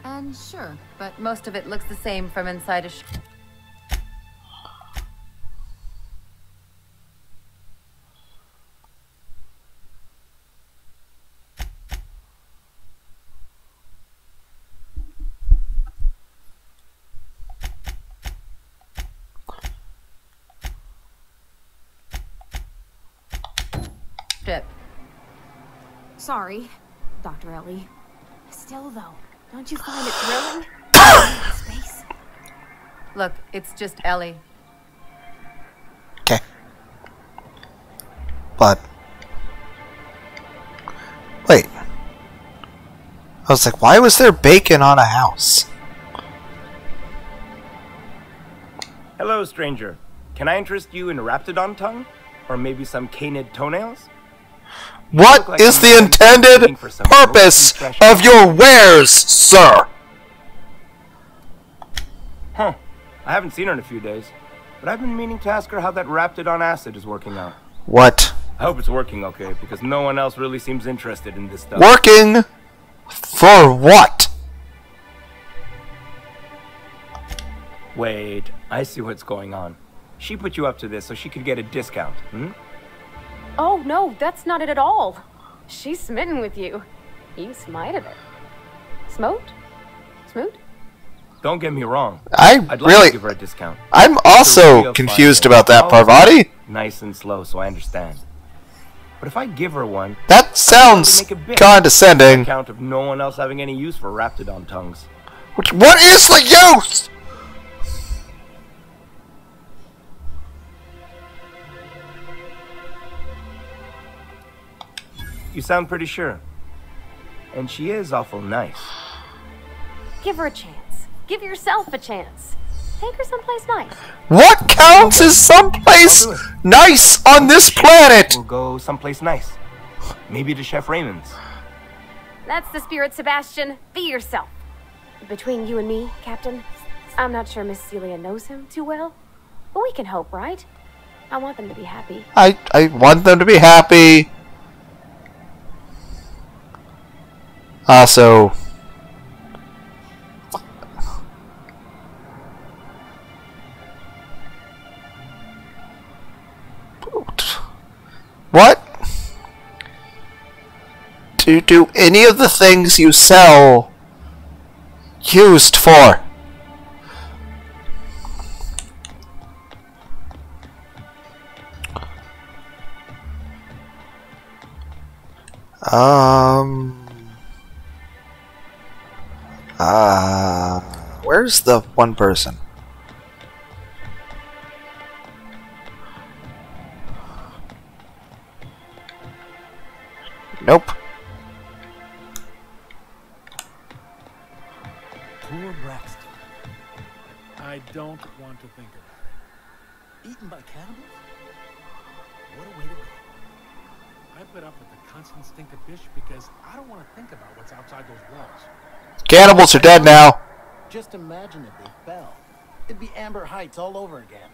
And sure, but most of it looks the same from inside a ship. Sorry, Dr. Ellie. Still, though, don't you find it thrilling? Space? Look, it's just Ellie. Okay. But... wait. I was like, why was there bacon on a house? Hello, stranger. Can I interest you in Raptidon tongue? Or maybe some canid toenails? What is the intended purpose of your wares, sir? Huh. I haven't seen her in a few days. But I've been meaning to ask her how that Raptidon acid is working out. What? I hope it's working okay, because no one else really seems interested in this stuff. Working? For what? Wait, I see what's going on. She put you up to this so she could get a discount, hmm? Oh, no, that's not it at all. She's smitten with you. You smited her. Smote? Smoot? Don't get me wrong. I'd like really... to give her a discount. I'm also confused about that, Parvati. Nice and slow, so I understand. But if I give her one... That sounds condescending. On account of no one else having any use for Raptidon tongues. What is the use? You sound pretty sure. And she is awful nice. Give her a chance. Give yourself a chance. Take her someplace nice. What counts as someplace nice on this planet? We'll go someplace nice. Maybe to Chef Raymond's. That's the spirit, Sebastian. Be yourself. Between you and me, Captain, I'm not sure Miss Celia knows him too well. But we can hope, right? I want them to be happy. I want them to be happy. Also, what do any of the things you sell used for? Where's the one person? Nope. Poor Braxton. I don't want to think about it. Eaten by cannibals? What a way to go. I put up with the constant stink of fish because I don't want to think about what's outside those walls. Cannibals are dead now. Just imagine if they fell. It'd be Amber Heights all over again.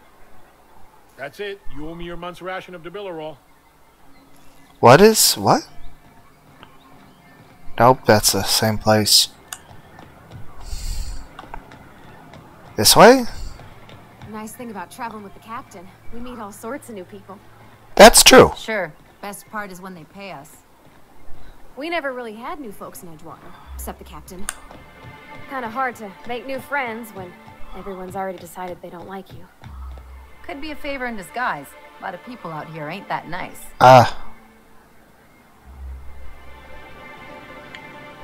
That's it. You owe me your month's ration of Debillerol. What? Nope, that's the same place. This way? Nice thing about traveling with the captain. We meet all sorts of new people. That's true. Sure. Best part is when they pay us. We never really had new folks in Edgewater, except the captain. Kind of hard to make new friends when everyone's already decided they don't like you. Could be a favor in disguise. A lot of people out here ain't that nice.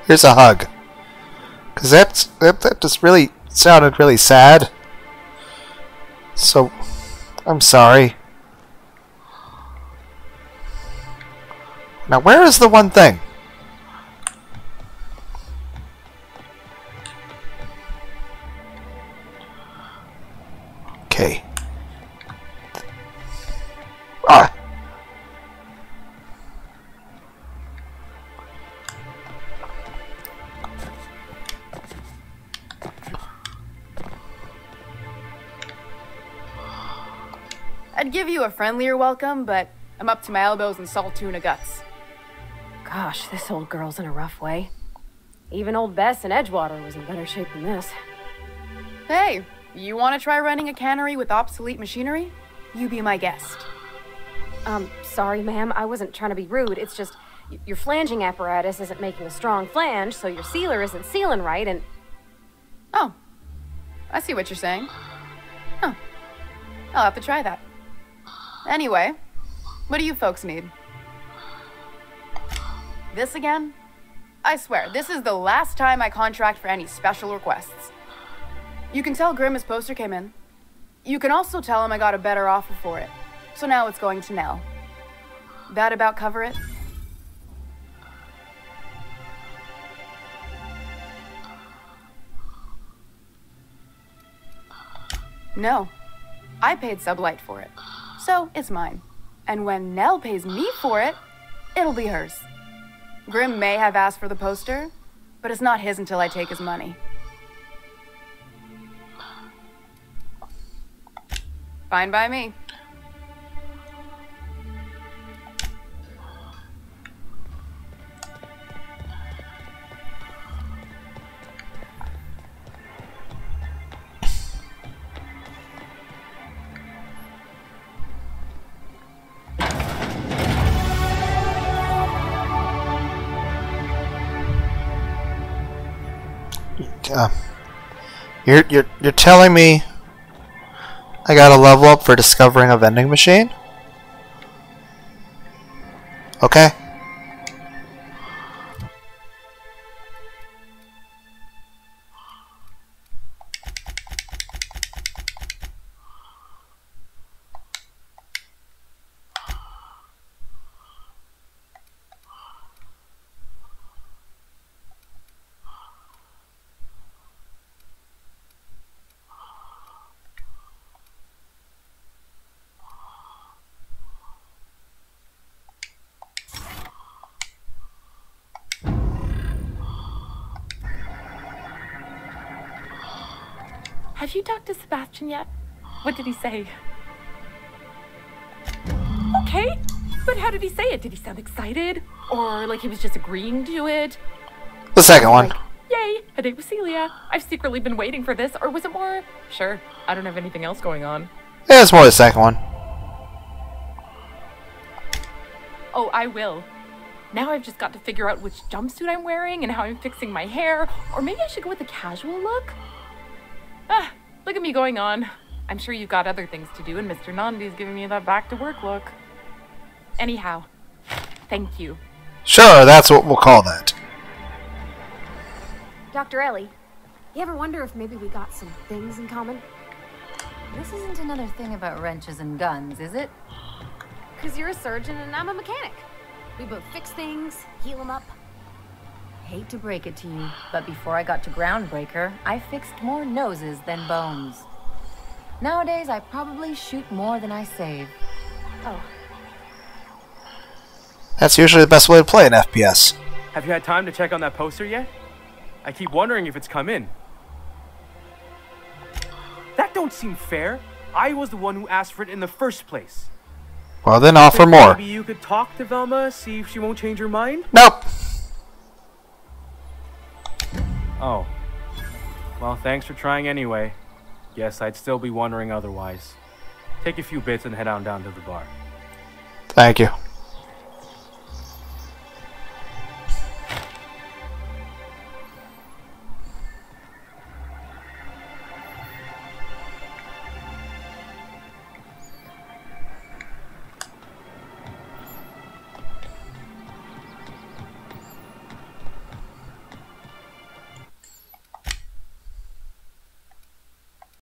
Here's a hug. Cause that just really sounded really sad. So, I'm sorry. Now, where is the one thing? Okay. I'd give you a friendlier welcome, but I'm up to my elbows in salt tuna guts. Gosh, this old girl's in a rough way. Even old Bess in Edgewater was in better shape than this. Hey, you want to try running a cannery with obsolete machinery? You be my guest. Sorry, ma'am. I wasn't trying to be rude. It's just your flanging apparatus isn't making a strong flange, so your sealer isn't sealing right, and... Oh, I see what you're saying. Huh. I'll have to try that. Anyway, what do you folks need? This again? I swear, this is the last time I contract for any special requests. You can tell Grimm his poster came in. You can also tell him I got a better offer for it. So now it's going to Nell. That about cover it? No. I paid Sublight for it. So it's mine. And when Nell pays me for it, it'll be hers. Grimm may have asked for the poster, but it's not his until I take his money. Fine by me. You're telling me I gotta level up for discovering a vending machine? Okay. Have you talked to Sebastian yet? What did he say? Okay, but how did he say it? Did he sound excited? Or like he was just agreeing to it? The second one. Like, yay, a date with Celia. I've secretly been waiting for this. Or was it more, sure, I don't have anything else going on. Yeah, it's more the second one. Oh, I will. Now I've just got to figure out which jumpsuit I'm wearing and how I'm fixing my hair. Or maybe I should go with a casual look? Ah, look at me going on. I'm sure you've got other things to do, and Mr. Nandi's giving me that back-to-work look. Anyhow, thank you. Sure, that's what we'll call that. Dr. Ellie, you ever wonder if maybe we got some things in common? This isn't another thing about wrenches and guns, is it? Because you're a surgeon and I'm a mechanic. We both fix things, heal them up. Hate to break it to you, but before I got to Groundbreaker, I fixed more noses than bones. Nowadays, I probably shoot more than I save. Oh. That's usually the best way to play an FPS. Have you had time to check on that poster yet? I keep wondering if it's come in. That don't seem fair. I was the one who asked for it in the first place. Well, then offer more. Maybe you could talk to Velma, see if she won't change her mind? Nope. Oh. Well, thanks for trying anyway. Guess I'd still be wondering otherwise. Take a few bits and head on down to the bar. Thank you.